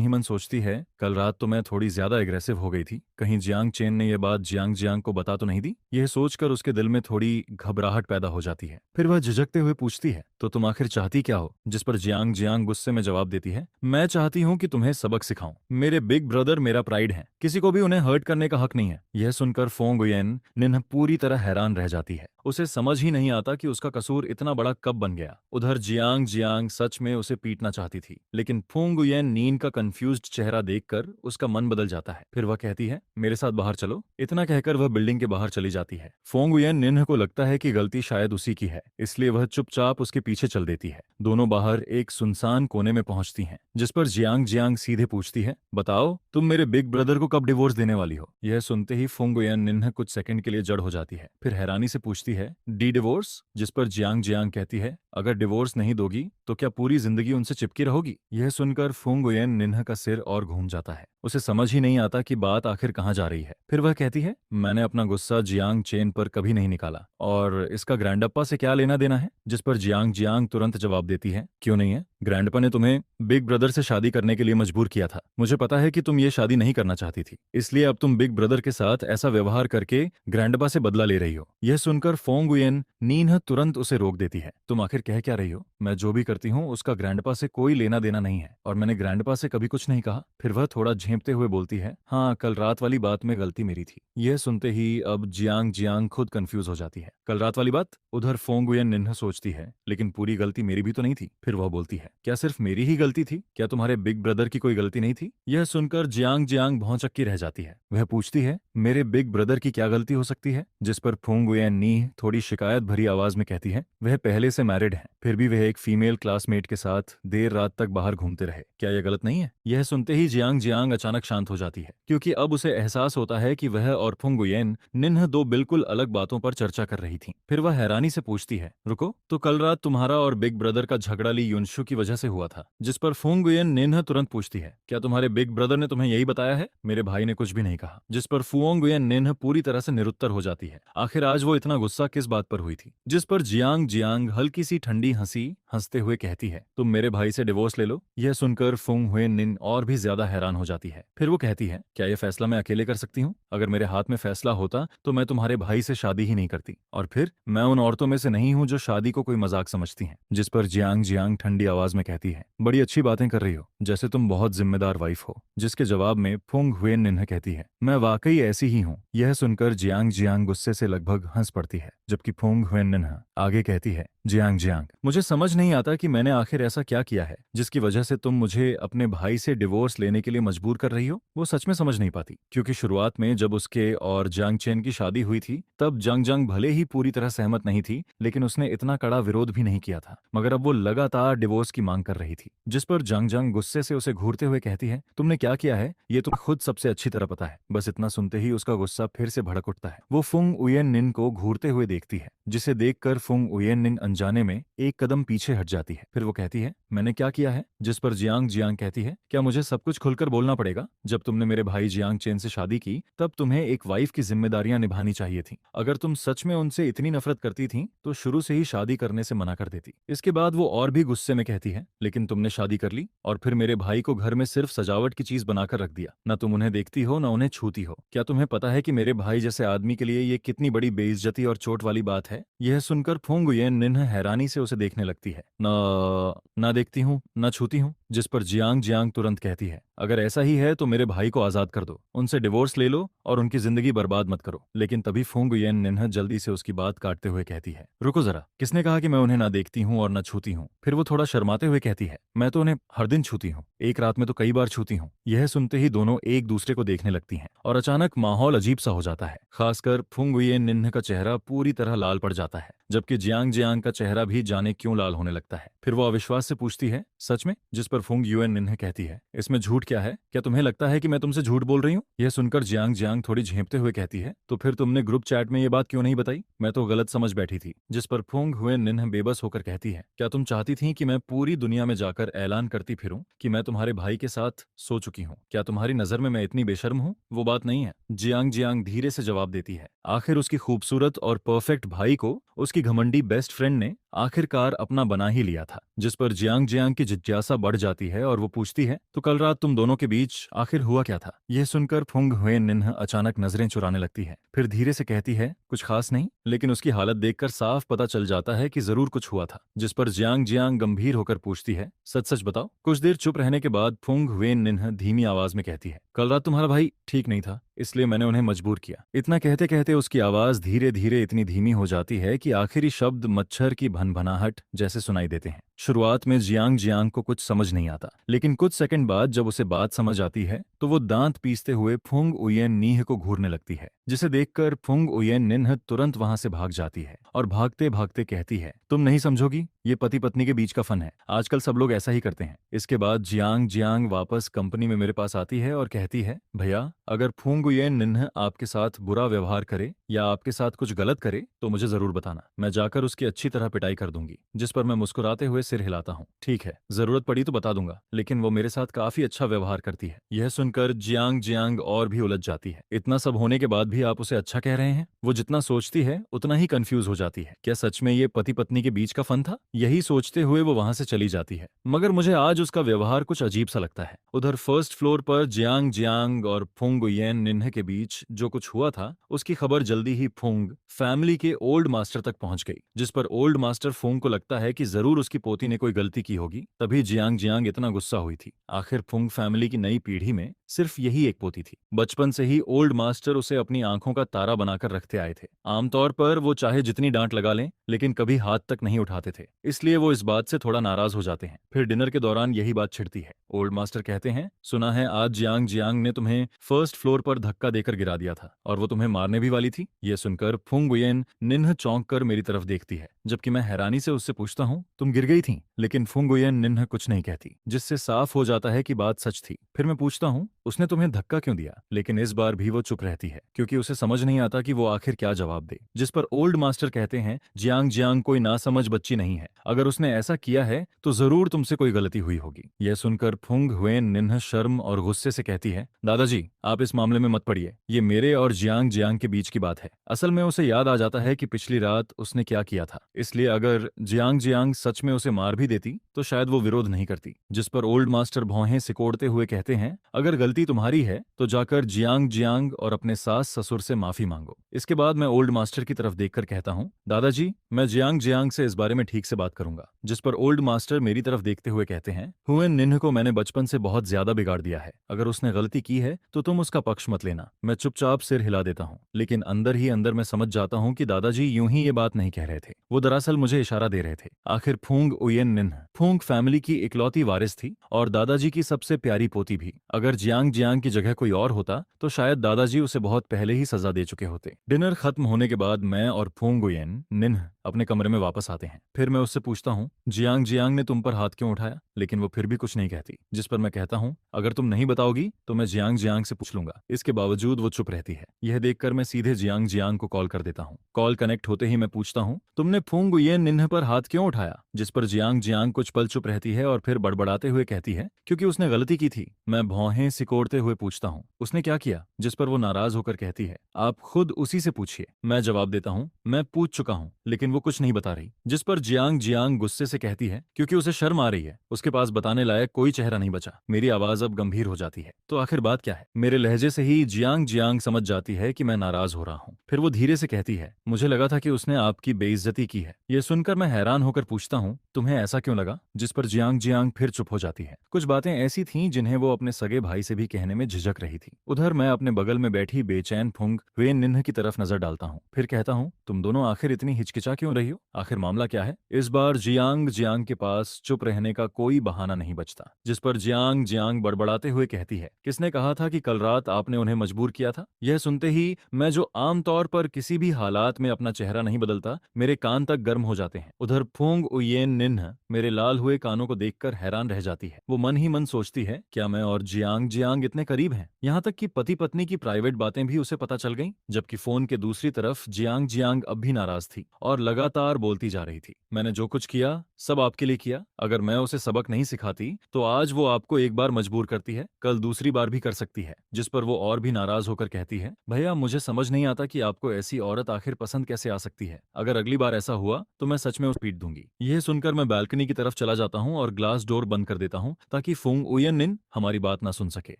ही मन सोचती है, कल रात तो मैं थोड़ी ज्यादा एग्रेसिव हो गई थी। कहीं जियांग चेन ने यह बात जियांग जियांग को बता तो नहीं दी। यह सोचकर उसके दिल में थोड़ी घबराहट पैदा हो जाती है। फिर वह झिझकते हुए पूछती है, तो तुम आखिर चाहती क्या हो? जिस पर जियांग जियांग गुस्से में जवाब देती है, मैं चाहती हूँ कि तुम्हें सबक सिखाऊं। मेरे बिग ब्रदर मेरा प्राइड है, किसी को भी उन्हें हर्ट करने का हक नहीं है। यह सुनकर फोंग गुयेन निन्ह पूरी तरह हैरान रह जाती है। उसे समझ ही नहीं आता कि उसका कसूर इतना बड़ा कब बन गया। उधर जियांग जियांग सच में उसे पीटना चाहती थी, लेकिन फोंग गुयेन नीन का कंफ्यूज्ड चेहरा देखकर उसका मन बदल जाता है। फिर वह कहती है, मेरे साथ बाहर चलो। इतना कहकर वह बिल्डिंग के बाहर चली जाती है। फोंग गुयेन निन्ह को लगता है कि गलती शायद उसी की है, इसलिए वह चुपचाप उसके पीछे चल देती है। दोनों बाहर एक सुनसान कोने में पहुंचती हैं, जिस पर जियांग जियांग सीधे पूछती है, बताओ तुम मेरे बिग ब्रदर को कब डिवोर्स देने वाली हो? यह सुनते ही फोंग गुयेन निन्ह कुछ सेकंड के लिए जड़ हो जाती है। फिर हैरानी से पूछती है, डी डिवोर्स? जिस पर जियांग जियांग कहती है, अगर डिवोर्स नहीं दोगी तो क्या पूरी जिंदगी उनसे चिपकी रहोगी? यह सुनकर फोंग गुयेन निन्ह का सिर और घूम जाता है। उसे समझ ही नहीं आता कि बात आखिर कहाँ जा रही है। फिर वह कहती है, मैंने अपना गुस्सा जियांग चेन पर कभी नहीं निकाला, और इसका ग्रैंडअप्पा से क्या लेना देना है? जिस पर जियांग जियांग तुरंत जवाब देती है, क्यों नहीं है? ग्रैंडपा ने तुम्हें बिग ब्रदर से शादी करने के लिए मजबूर किया था। मुझे पता है कि तुम ये शादी नहीं करना चाहती थी, इसलिए अब तुम बिग ब्रदर के साथ ऐसा व्यवहार करके ग्रैंडपा से बदला ले रही हो। यह सुनकर फोंग गुयेन नीन्ह तुरंत उसे रोक देती है। तुम आखिर कह क्या रही हो? मैं जो भी करती हूँ उसका ग्रैंडपा से कोई लेना देना नहीं है, और मैंने ग्रैंडपा से कभी कुछ नहीं कहा। फिर वह थोड़ा झेंपते हुए बोलती है, हाँ, कल रात वाली बात में गलती मेरी थी। यह सुनते ही अब जियांग जियांग खुद कंफ्यूज हो जाती है। कल रात वाली बात? उधर फोंग गुयेन निन्ह सोचती है, लेकिन पूरी गलती मेरी भी तो नहीं थी। फिर वह बोलती है, क्या सिर्फ मेरी ही गलती थी? क्या तुम्हारे बिग ब्रदर की कोई गलती नहीं थी? यह सुनकर जियांग जियांग भौंचक्की रह जाती है। वह पूछती है, मेरे बिग ब्रदर की क्या गलती हो सकती है? जिस पर फोंग गुयेन नी थोड़ी शिकायत भरी आवाज में कहती है, वह पहले से मैरिड है, फिर भी वह एक फीमेल क्लासमेट के साथ देर रात तक बाहर घूमते रहे। क्या यह गलत नहीं है? यह सुनते ही जियांग जियांग अचानक शांत हो जाती है, क्योंकि अब उसे एहसास होता है कि वह और फोंग गुयेन निन्ह दो बिल्कुल अलग बातों पर चर्चा कर रही थी। फिर वह हैरानी से पूछती है, रुको, तो कल रात तुम्हारा और बिग ब्रदर का झगड़ा ली युनशु की वजह से हुआ था? जिस पर फोंग गुयेन निन्ह तुरंत पूछती है, क्या तुम्हारे बिग ब्रदर ने तुम्हें यही बताया है? मेरे भाई ने कुछ भी नहीं कहा। जिस पर फुओंग गुयेन निन्ह पूरी तरह से निरुत्तर हो जाती है। आखिर आज वो इतना गुस्सा किस बात पर हुई थी? जिस पर जियांग जियांग हल्की सी ठंडी हंसी हंसते हुए कहती है, तुम मेरे भाई से डिवोर्स ले लो। यह सुनकर फुंग हुएन निन और भी ज्यादा हैरान हो जाती है। फिर वो कहती है, क्या यह फैसला मैं अकेले कर सकती हूँ? अगर मेरे हाथ में फैसला होता तो मैं तुम्हारे भाई से शादी ही नहीं करती, और फिर मैं उन औरतों में से नहीं हूँ जो शादी को कोई मजाक समझती हैं। जिस पर जियांग जियांग ठंडी आवाज में कहती है, बड़ी अच्छी बातें कर रही हो, जैसे तुम बहुत जिम्मेदार वाइफ हो। जिसके जवाब में फुंग हुएन निन्ह कहती है, मैं वाकई ऐसी ही हूँ। यह सुनकर जियांग जियांग गुस्से से लगभग हंस पड़ती है, जबकि फुंग हुएन निन्ह आगे कहती है, जियांग जियांग, मुझे समझ नहीं आता कि मैंने आखिर ऐसा क्या किया है जिसकी वजह से तुम मुझे अपने भाई से डिवोर्स लेने के लिए मजबूर कर रही हो। वो सच में समझ नहीं पाती, क्योंकि शुरुआत में जब उसके और जांग चेन की शादी हुई थी तब जंग जंग भले ही पूरी तरह सहमत नहीं थी, लेकिन उसने इतना कड़ा विरोध भी नहीं किया था। मगर अब वो लगातार डिवोर्स की मांग कर रही थी। जिस पर जंग जंग गुस्से से उसे घूरते हुए कहती है, तुमने क्या किया है ये तो खुद सबसे अच्छी तरह पता है। बस इतना सुनते ही उसका गुस्सा फिर से भड़क उठता है। वो फुंग उयेन निन को घूरते हुए देखती है, जिसे देखकर फुंग उयेन निन अनजाने में एक कदम पीछे हट जाती है। फिर वो कहती है, मैंने क्या किया है? जिस पर जियांग जियांग कहती है, क्या मुझे सब कुछ खुलकर बोलना पड़ेगा? जब तुमने मेरे भाई जियांग चेन से शादी की तब तुम्हें एक वाइफ की जिम्मेदारियां निभानी चाहिए थी। अगर तुम सच में उनसे इतनी नफरत करती थी तो शुरू से ही शादी करने से मना कर देती। इसके बाद वो और भी गुस्से में कहती है, लेकिन तुमने शादी कर ली और फिर मेरे भाई को घर में सिर्फ सजावट की चीज बनाकर रख दिया। न तुम उन्हें देखती हो न उन्हें छूती हो। क्या तुम्हें पता है कि मेरे भाई जैसे आदमी के लिए ये कितनी बड़ी बेइज्जती और चोट वाली बात है? यह सुनकर फुंग उयेन निन्ह हैरानी से उसे देखने लगती है। ना देखती हूँ न छूती हूँ। जिस पर जियांग जियांग तुरंत कहती है, अगर ऐसा ही है तो मेरे भाई को आजाद कर दो, उनसे डिवोर्स ले लो और उनकी जिंदगी बर्बाद मत करो। लेकिन तभी फुंग उयेन निन्ह जल्दी से उसकी बात काटते हुए कहती है, रुको जरा, किसने कहा कि मैं उन्हें ना देखती हूँ और न छूती हूँ? फिर वो थोड़ा शर्माते हुए कहती है, मैं तो उन्हें हर दिन छूती हूँ, एक रात में तो कई बार छूती हूँ। यह सुनते ही दोनों एक दूसरे को देखने लगती हैं और अचानक माहौल अजीब सा हो जाता है। खासकर फुंग उयेन निन्ह का चेहरा पूरी तरह लाल पड़ जाता है, जबकि जियांग जियांग का चेहरा भी जाने क्यों लाल होने लगता है। फिर वो अविश्वास से पूछती है, सच में? जिस पर फुंग युएन निन्ह कहती है, इसमें झूठ क्या है? क्या तुम्हें लगता है कि मैं तुमसे झूठ बोल रही हूँ? यह सुनकर जियांग जियांग थोड़ी झेंपते हुए कहती है, तो फिर तुमने ग्रुप चैट में ये बात क्यों नहीं बताई? मैं तो गलत समझ बैठी थी। जिस पर फुंग हुएन निन्ह बेबस होकर कहती है, क्या तुम चाहती थी कि मैं पूरी दुनिया में जाकर ऐलान करती फिरूं कि मैं तुम्हारे भाई के साथ सो चुकी हूँ? क्या तुम्हारी नजर में मैं इतनी बेशर्म हूँ? वो बात नहीं है। जियांग जियांग धीरे से जवाब देती है, आखिर उसकी खूबसूरत और परफेक्ट भाई को उसकी घमंडी बेस्ट फ्रेंड ने आखिरकार अपना बना ही लिया था। जिस पर जियांग जियांग की जिज्ञासा बढ़ जाती जाती है और वो पूछती है, तो कल रात तुम दोनों के बीच आखिर हुआ क्या था? यह सुनकर फुंग हुएन निन्ह अचानक नजरें चुराने लगती है, फिर धीरे से कहती है, कुछ खास नहीं, लेकिन उसकी हालत देखकर साफ पता चल जाता है कि जरूर कुछ हुआ था। जिस पर जियांग जियांग गंभीर होकर पूछती है, सच सच बताओ। कुछ देर चुप रहने के बाद फुंग हुएन निन्ह धीमी आवाज में कहती है, कल रात तुम्हारा भाई ठीक नहीं था, इसलिए मैंने उन्हें मजबूर किया। इतना कहते कहते उसकी आवाज धीरे धीरे इतनी धीमी हो जाती है कि आखिरी शब्द मच्छर की भनभनाहट जैसे सुनाई देते हैं। शुरुआत में जियांग जियांग को कुछ समझ नहीं आता, लेकिन कुछ सेकंड बाद जब उसे बात समझ आती है तो वो दांत पीसते हुए फुंग उयेन नीह को घूरने लगती है, जिसे देखकर फुंग उयेन निन्ह तुरंत वहां से भाग जाती है और भागते भागते कहती है, तुम नहीं समझोगी, ये पति पत्नी के बीच का फन है, आजकल सब लोग ऐसा ही करते हैं। इसके बाद जियांग जियांग वापस कंपनी में मेरे पास आती है और कहती है, भैया अगर फुंग उयेन निन्ह आपके साथ बुरा व्यवहार करे या आपके साथ कुछ गलत करे तो मुझे जरूर बताना, मैं जाकर उसकी अच्छी तरह पिटाई कर दूंगी। जिस पर मैं मुस्कुराते हुए सिर हिलाता हूँ, ठीक है, जरूरत पड़ी तो बता दूंगा, लेकिन वो मेरे साथ काफी अच्छा व्यवहार करती है। यह सुनकर जियांग जियांग और भी उलझ जाती है, इतना सब होने के बाद भी आप उसे अच्छा कह रहे हैं? वो जितना सोचती है उतना ही कंफ्यूज हो जाती है, क्या सच में ये पति पत्नी के बीच का फन था? यही सोचते हुए वो वहां से चली जाती है, मगर मुझे आज उसका व्यवहार कुछ अजीब सा लगता है। उधर फर्स्ट फ्लोर पर जियांग जियांग और फुंग उयेन निन्ह के बीच जो कुछ हुआ था उसकी खबर जल्दी ही फुंग फैमिली के ओल्ड मास्टर तक पहुंच गई, जिस पर ओल्ड मास्टर फुंग को लगता है कि जरूर उसकी पोती ने कोई गलती की होगी, तभी जियांग जियांग इतना गुस्सा हुई थी। आखिर फुंग फैमिली की नई पीढ़ी में सिर्फ यही एक पोती थी। बचपन से ही ओल्ड मास्टर उसे अपनी आंखों का तारा बनाकर रखते आए थे। आमतौर पर वो चाहे जितनी डांट लगा लें लेकिन कभी हाथ तक नहीं उठाते थे, इसलिए वो इस बात से थोड़ा नाराज हो जाते हैं। फिर डिनर के दौरान यही बात छिड़ती है। ओल्ड मास्टर कहते हैं, सुना है आज जियांग जियांग ने तुम्हें फर्स्ट फ्लोर पर धक्का देकर गिरा दिया था और वो तुम्हें मारने भी वाली थी। यह सुनकर फुंग उयेन निन्ह चौंक कर मेरी तरफ देखती है, जबकि मैं हैरानी से उससे पूछता हूँ, तुम गिर गई थी? लेकिन फुंग उयेन निन्ह कुछ नहीं कहती, जिससे साफ हो जाता है कि बात सच थी। फिर मैं पूछता हूँ, उसने तुम्हें धक्का क्यों दिया? लेकिन इस बार भी वो चुप रहती है, क्योंकि उसे समझ नहीं आता कि वो आखिर क्या जवाब दे। जिस पर ओल्ड मास्टर कहते हैं, जियांग जियांग कोई नासमझ बच्ची नहीं है, अगर उसने ऐसा किया है तो जरूर तुमसे कोई गलती हुई होगी। यह सुनकर फुंग हुएन निन्ह शर्म और गुस्से से कहती है, दादाजी आप इस मामले में मत पड़िए, ये मेरे और जियांग जियांग के बीच की बात है। असल में उसे याद आ जाता है कि पिछली रात उसने क्या किया था, इसलिए अगर जियांग जियांग सच में उसे मार भी देती तो शायद वो विरोध नहीं करती। जिस पर ओल्ड मास्टर भौहें सिकोड़ते हुए कहते हैं, अगर गलती तुम्हारी है तो जाकर जियांग जियांग और अपने सास ससुर से माफी मांगो। इसके बाद मैं ओल्ड मास्टर की तरफ देखकर कहता हूँ, दादाजी मैं जियांग जियांग से इस बारे में ठीक से बात करूंगा। जिस पर ओल्ड मास्टर मेरी तरफ देखते हुए कहते हैं, हुएन निन्ह को मैंने बचपन से बहुत ज्यादा बिगाड़ दिया है, अगर उसने गलती की है तो तुम उसका पक्ष मत लेना। मैं चुपचाप सिर हिला देता हूँ, लेकिन अंदर ही अंदर मैं समझ जाता हूँ कि दादाजी यूं ही ये बात नहीं कह रहे थे, वो दरअसल मुझे इशारा दे रहे थे। आखिर फुंग उयेन निन्ह फुंग फैमिली की इकलौती वारिस थी और दादाजी की सबसे प्यारी पोती भी। अगर जियांग जियांग की जगह कोई और होता तो शायद दादाजी उसे बहुत पहले ही सजा दे चुके होते। डिनर खत्म होने के बाद मैं और फुंग उयेन निन्ह अपने कमरे में वापस आते हैं। फिर मैं उससे पूछता हूँ, जियांग जियांग ने तुम पर हाथ क्यों उठाया? लेकिन वो फिर भी कुछ नहीं कहती। जिस पर मैं कहता हूँ, अगर तुम नहीं बताओगी तो मैं जियांग जियांग से पूछ लूंगा। इसके बावजूद वो चुप रहती है। यह देखकर मैं सीधे जियांग जियांग को कॉल कर देता हूँ। कॉल कनेक्ट होते ही मैं पूछता हूँ, तुमने फुंग उयेन निन्ह पर हाथ क्यों उठाया? जिस पर जियांग जियांग कुछ पल चुप रहती है और फिर बड़बड़ाते हुए कहती है, क्योंकि उसने गलती की थी। मैं भौहें सिकोड़ते हुए पूछता हूँ, उसने क्या किया? जिस पर वो नाराज होकर कहती है, आप खुद उसी से पूछिए। मैं जवाब देता हूँ, मैं पूछ चुका हूँ, लेकिन वो कुछ नहीं बता रही। जिस पर जियांग जियांग गुस्से से कहती है, क्योंकि उसे शर्म आ रही है, उसके पास बताने लायक कोई चेहरा नहीं बचा। मेरी आवाज अब गंभीर हो जाती है, तो आखिर बात क्या है? मेरे लहजे से ही जियांग जियांग समझ जाती है कि मैं नाराज हो रहा हूँ। फिर वो धीरे से कहती है, मुझे लगा था कि उसने आपकी बेइज्जती की है। ये सुनकर मैं हैरान होकर पूछता हूँ, तुम्हें ऐसा क्यों लगा? जिस पर जियांग जियांग फिर चुप हो जाती है। कुछ बातें ऐसी थीं जिन्हें वो अपने सगे भाई से भी कहने में झिझक रही थी। उधर मैं अपने बगल में बैठी बेचैन फुंग हुएन निन्ह की तरफ नजर डालता हूँ। फिर कहता हूँ, तुम दोनों आखिर इतनी हिचकिचा क्यों रही हो? आखिर मामला क्या है? इस बार जियांग जियांग के पास चुप रहने का कोई बहाना नहीं बचता। जिस पर जियांग जियांग बड़बड़ाते हुए कहती है, किसने कहा था कि कल रात आपने उन्हें मजबूर किया था? यह सुनते ही मैं, जो आमतौर पर किसी भी हालात में अपना चेहरा नहीं बदलता, मेरे कान तक गर्म हो जाते हैं। उधर फुंग उयेन निन्ह मेरे लाल हुए कानों को देखकर हैरान रह जाती है। वो मन ही मन सोचती है, क्या मैं और जियांग जियांग इतने करीब हैं? यहाँ तक कि पति पत्नी की प्राइवेट बातें भी उसे पता चल गईं। जबकि फोन के दूसरी तरफ जियांग जियांग अब भी नाराज थी और लगातार बोलती जा रही थी, मैंने जो कुछ किया सब आपके लिए किया। अगर मैं उसे सबक नहीं सिखाती तो आज आज वो आपको एक बार मजबूर करती है, कल दूसरी बार भी कर सकती है, जिस पर वो और भी नाराज होकर कहती है, भैया मुझे समझ नहीं आता कि आपको ऐसी औरत आखिर पसंद कैसे आ सकती है। अगर अगली बार ऐसा हुआ तो मैं सच में उस पीट दूंगी। यह सुनकर मैं बालकनी की तरफ चला जाता हूँ और ग्लास डोर बंद कर देता हूँ ताकि फुंग उयेन निन हमारी बात ना सुन सके।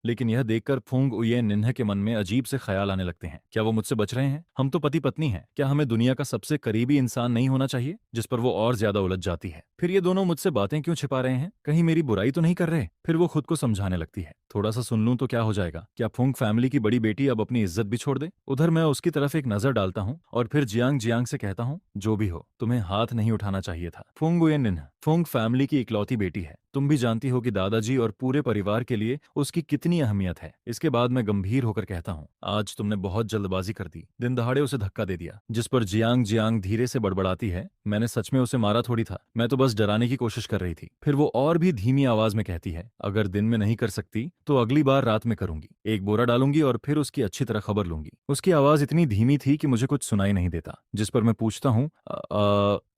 लेकिन यह देखकर फुंग उयेन निन्ह के मन में अजीब से ख्याल आने लगते हैं। क्या वो मुझसे बच रहे हैं? हम तो पति पत्नी हैं। क्या हमें दुनिया का सबसे करीबी इंसान नहीं होना चाहिए? जिस पर वो और ज्यादा उलझ जाती है। फिर ये दोनों मुझसे बातें क्यों छिपा रहे हैं? कहीं मेरी बुराई तो नहीं कर रहे? फिर वो खुद को समझाने लगती है, थोड़ा सा सुन लूं तो क्या हो जाएगा? क्या फुंग फैमिली की बड़ी बेटी अब अपनी इज्जत भी छोड़ दे? उधर मैं उसकी तरफ एक नजर डालता हूँ और फिर जियांग जियांग से कहता हूँ, जो भी हो तुम्हें हाथ नहीं उठाना चाहिए था। फुंग उयेन निन्ह फुंग फैमिली की इकलौती बेटी है। तुम भी जानती हो कि दादाजी और पूरे परिवार के लिए उसकी कितनी अहमियत है। इसके बाद मैं गंभीर होकर कहता हूँ, आज तुमने बहुत जल्दबाजी कर दी, दिन दहाड़े उसे धक्का दे दिया। जिस पर जियांग जियांग धीरे से बड़बड़ाती है, मैंने सच में उसे मारा थोड़ी था, मैं तो बस डराने की कोशिश कर रही थी। फिर वो और भी धीमी आवाज में कहती है, अगर दिन में नहीं कर सकती तो अगली बार रात में करूंगी। एक बोरा डालूंगी और फिर उसकी अच्छी तरह खबर लूंगी। उसकी आवाज इतनी धीमी थी कि मुझे कुछ सुनाई नहीं देता। जिस पर मैं पूछता हूँ,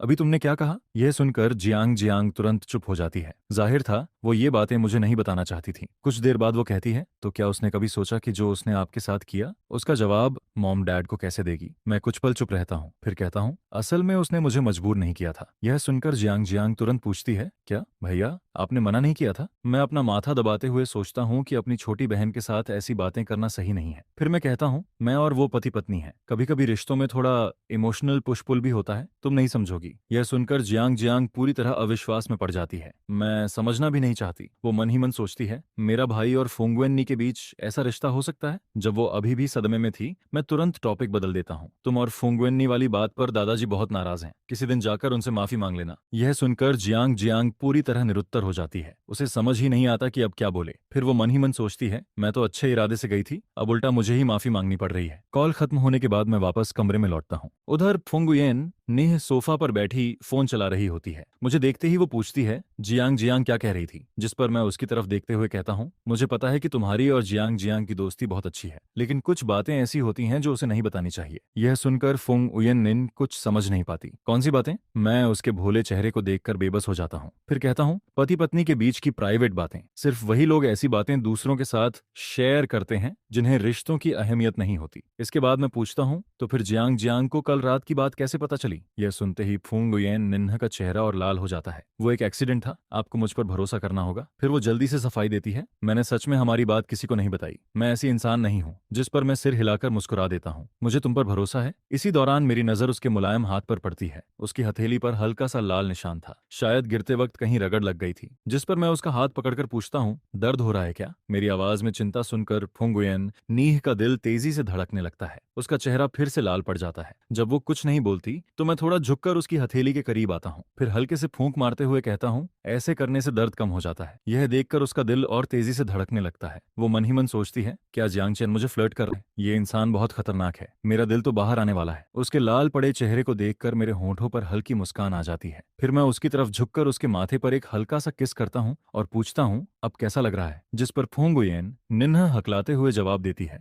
अभी तुमने क्या कहा? यह सुनकर जियांग जियांग तुरंत चुप हो जाती है। जाहिर था वो ये बातें मुझे नहीं बताना चाहती थी। कुछ देर बाद वो कहती है, तो क्या उसने कभी सोचा कि जो उसने आपके साथ किया उसका जवाब मॉम डैड को कैसे देगी? मैं कुछ पल चुप रहता हूँ, फिर कहता हूँ, असल में उसने मुझे मजबूर नहीं किया था। यह सुनकर जियांग जियांग तुरंत पूछती है, क्या भैया आपने मना नहीं किया था? मैं अपना माथा दबाते हुए सोचता हूँ कि अपनी छोटी बहन के साथ ऐसी बातें करना सही नहीं है। फिर मैं कहता हूँ, मैं और वो पति पत्नी है, कभी कभी रिश्तों में थोड़ा इमोशनल पुश पुल भी होता है, तुम नहीं समझोगी। यह सुनकर जियांग जियांग पूरी तरह अविश्वास में पड़ जाती है। मैं समझना भी नहीं चाहती। वो मन ही मन सोचती है, मेरा भाई और फुंगवेन्नी के बीच ऐसा रिश्ता हो सकता है? जब वो अभी भी सदमे में थी, मैं तुरंत टॉपिक बदल देता हूँ, तुम और फुंगवेन्नी वाली बात पर दादाजी बहुत नाराज हैं, किसी दिन जाकर उनसे माफी मांग लेना। यह सुनकर जियांग जियांग पूरी तरह निरुत्तर हो जाती है। उसे समझ ही नहीं आता कि अब क्या बोले। फिर वो मन ही मन सोचती है, मैं तो अच्छे इरादे से गई थी, अब उल्टा मुझे ही माफी मांगनी पड़ रही है। कॉल खत्म होने के बाद मैं वापस कमरे में लौटता हूँ। उधर फुंगुयेन नेह सोफा पर बैठी फोन चला रही होती है। मुझे देखते ही वो पूछती है, जियांग जियांग क्या कह रही थी? जिस पर मैं उसकी तरफ देखते हुए कहता हूँ, मुझे पता है कि तुम्हारी और जियांग जियांग की दोस्ती बहुत अच्छी है, लेकिन कुछ बातें ऐसी होती हैं जो उसे नहीं बतानी चाहिए। यह सुनकर फुंग उयेन निन कुछ समझ नहीं पाती। कौन सी बातें? मैं उसके भोले चेहरे को देखकर बेबस हो जाता हूँ। फिर कहता हूँ, पति पत्नी के बीच की प्राइवेट बातें। सिर्फ वही लोग ऐसी बातें दूसरों के साथ शेयर करते हैं जिन्हें रिश्तों की अहमियत नहीं होती। इसके बाद मैं पूछता हूँ, तो फिर जियांग जियांग को कल रात की बात कैसे पता चली? यह सुनते ही फुंग उयेन निन्ह का चेहरा और लाल हो जाता है। वो एक एक्सीडेंट था, आपको मुझ पर भरोसा करना होगा। फिर वो जल्दी से सफाई देती है, मैंने सच में हमारी बात किसी को नहीं बताई, मैं ऐसी इंसान नहीं हूँ। जिस पर मैं सिर हिलाकर मुस्कुरा देता हूँ, मुझे तुम पर भरोसा है। इसी दौरान मेरी नजर उसके मुलायम हाथ पर पड़ती है। उसकी हथेली पर हल्का सा लाल निशान था, शायद गिरते वक्त कहीं रगड़ लग गई थी। जिस पर मैं उसका हाथ पकड़कर पूछता हूँ, दर्द हो रहा है क्या? मेरी आवाज में चिंता सुनकर फुंग उयेन नीह का दिल तेजी से धड़कने लगता है। उसका चेहरा फिर से लाल पड़ जाता है। जब वो कुछ नहीं बोलती तो मैं थोड़ा झुककर उसकी हथेली के करीब आता हूँ, फिर हल्के से फूंक मारते हुए कहता हूँ, ऐसे करने से दर्द कम हो जाता है। यह देखकर उसका दिल और तेजी से धड़कने लगता है। वो मन ही मन सोचती है, क्या जियांग चेन मुझे फ्लर्ट कर रहे हैं? ये इंसान बहुत खतरनाक है, मेरा दिल तो बाहर आने वाला है। उसके लाल पड़े चेहरे को देखकर मेरे होंठों पर हल्की मुस्कान आ जाती है। फिर मैं उसकी तरफ झुककर उसके माथे पर एक हल्का सा किस करता हूँ और पूछता हूँ, अब कैसा लग रहा है? जिस पर फुंग उयेन निन्ह हकलाते हुए जवाब देती है,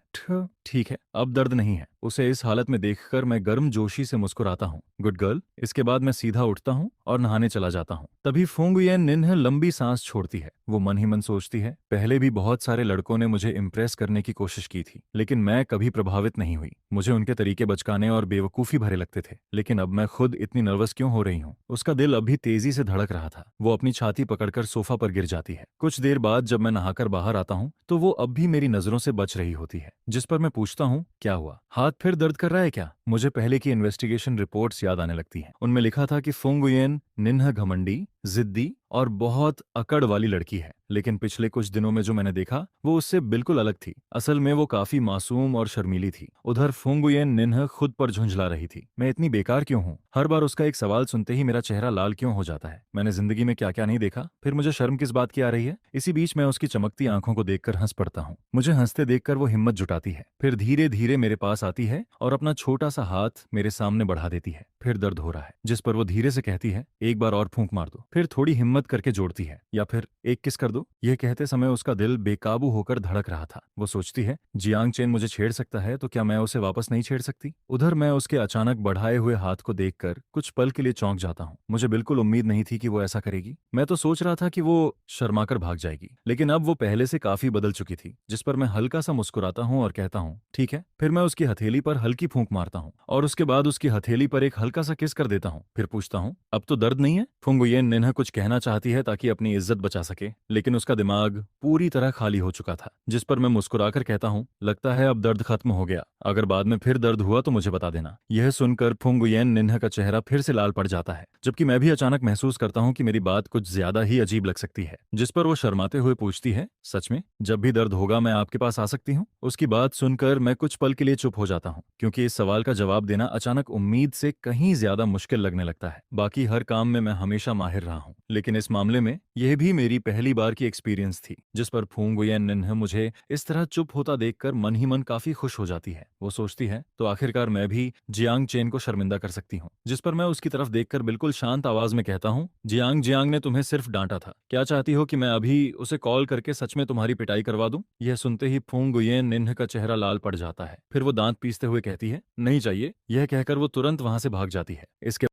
ठीक है, अब दर्द नहीं है। उसे इस हालत में देखकर मैं गर्म जोशी से मुस्कुराता हूँ, गुड गर्ल। इसके बाद मैं सीधा उठता हूँ और नहाने चला जाता हूँ। तभी फुंग उयेन निन्ह लंबी सांस छोड़ती है। वो मन ही मन सोचती है, पहले भी बहुत सारे लड़कों ने मुझे इम्प्रेस करने की कोशिश की थी, लेकिन मैं कभी प्रभावित नहीं हुई। मुझे उनके तरीके बचकाने और बेवकूफी भरे लगते थे, लेकिन अब मैं खुद इतनी नर्वस क्यों हो रही हूँ? उसका दिल अभी तेजी से धड़क रहा था। वो अपनी छाती पकड़कर सोफा पर गिर जाती है। कुछ देर बाद जब मैं नहाकर बाहर आता हूँ तो वो अब भी मेरी नजरों से बच रही होती है। जिस पर मैं पूछता हूँ, क्या हुआ? हाथ फिर दर्द कर रहा है क्या? मुझे पहले की इन्वेस्टिगेशन रिपोर्ट्स याद आने लगती हैं। उनमें लिखा था कि फुंग उयेन निन्ह घमंडी, जिद्दी और बहुत अकड़ वाली लड़की है, लेकिन पिछले कुछ दिनों में जो मैंने देखा वो उससे बिल्कुल अलग थी। असल में वो काफी मासूम और शर्मीली थी। उधर फुंग उयेन निन्ह खुद पर झुंझला रही थी, मैं इतनी बेकार क्यों हूँ? हर बार उसका एक सवाल सुनते ही मेरा चेहरा लाल क्यों हो जाता है? मैंने जिंदगी में क्या क्या नहीं देखा, फिर मुझे शर्म किस बात की आ रही है? इसी बीच मैं उसकी चमकती आंखों को देखकर हंस पड़ता हूँ। मुझे हंसते देखकर वो हिम्मत जुटाती है, फिर धीरे धीरे मेरे पास आती है और अपना छोटा सा हाथ मेरे सामने बढ़ा देती है। फिर दर्द हो रहा है, जिस पर वो धीरे से कहती है, एक बार और फूंक मार दो। फिर थोड़ी हिम्मत करके जोड़ती है, या फिर एक किस कर दो। यह कहते समय उसका दिल बेकाबू होकर धड़क रहा था। वो सोचती है, जियांग चेन मुझे छेड़ सकता है तो क्या मैं उसे वापस नहीं छेड़ सकती। उधर मैं उसके अचानक बढ़ाए हुए हाथ को देखकर कुछ पल के लिए चौंक जाता हूँ। मुझे बिल्कुल उम्मीद नहीं थी कि वो ऐसा करेगी। मैं तो सोच रहा था कि वो शर्माकर भाग जाएगी, लेकिन अब वो पहले से काफी बदल चुकी थी। जिस पर मैं हल्का सा मुस्कुराता हूँ और कहता हूँ ठीक है। फिर मैं उसकी हथेली पर हल्की फूंक मारता हूँ और उसके बाद उसकी हथेली पर एक हल्का सा किस कर देता हूँ। फिर पूछता हूँ, अब तो दर्द नहीं है। फुंगुयेन निन्हा कुछ कहना चाहती है ताकि अपनी इज्जत बचा सके, लेकिन उसका दिमाग पूरी तरह खाली हो चुका था। जिस पर मैं मुस्कुराकर कहता हूँ, लगता है अब दर्द खत्म हो गया। अगर बाद में फिर दर्द हुआ तो मुझे बता देना। यह सुनकर फुंगुयेन निन्हा का चेहरा फिर से लाल पड़ जाता है, जबकि मैं भी अचानक महसूस करता हूँ कि मेरी बात कुछ ज्यादा ही अजीब लग सकती है। जिस पर वो शर्माते हुए पूछती है, सच में जब भी दर्द होगा मैं आपके पास आ सकती हूँ। उसकी बात सुनकर मैं कुछ पल के लिए चुप हो जाता हूँ, क्योंकि इस सवाल का जवाब देना अचानक उम्मीद से कहीं ज्यादा मुश्किल लगने लगता है। बाकी हर काम में मैं हमेशा माहिर रहा हूँ, लेकिन इस मामले में यह भी मेरी पहली बार की एक्सपीरियंस थी। जिस पर फुंगुयेन निन्हा मुझे इस तरह चुप होता देखकर मन ही मन काफी खुश हो जाती है। वो सोचती है, तो आखिरकार मैं भी जियांग चेन को शर्मिंदा कर सकती हूँ। जिस पर मैं उसकी तरफ देखकर बिल्कुल शांत आवाज में कहता हूँ, जियांग जियांग ने तुम्हें सिर्फ डांटा था। क्या चाहती हो कि मैं अभी उसे कॉल करके सच में तुम्हारी पिटाई करवा दूं? यह सुनते ही फुंगुयेन निन्हा का चेहरा लाल पड़ जाता है। फिर वो दांत पीसते हुए कहती है, नहीं चाहिए। यह कहकर वो तुरंत वहां से भाग जाती है। इसके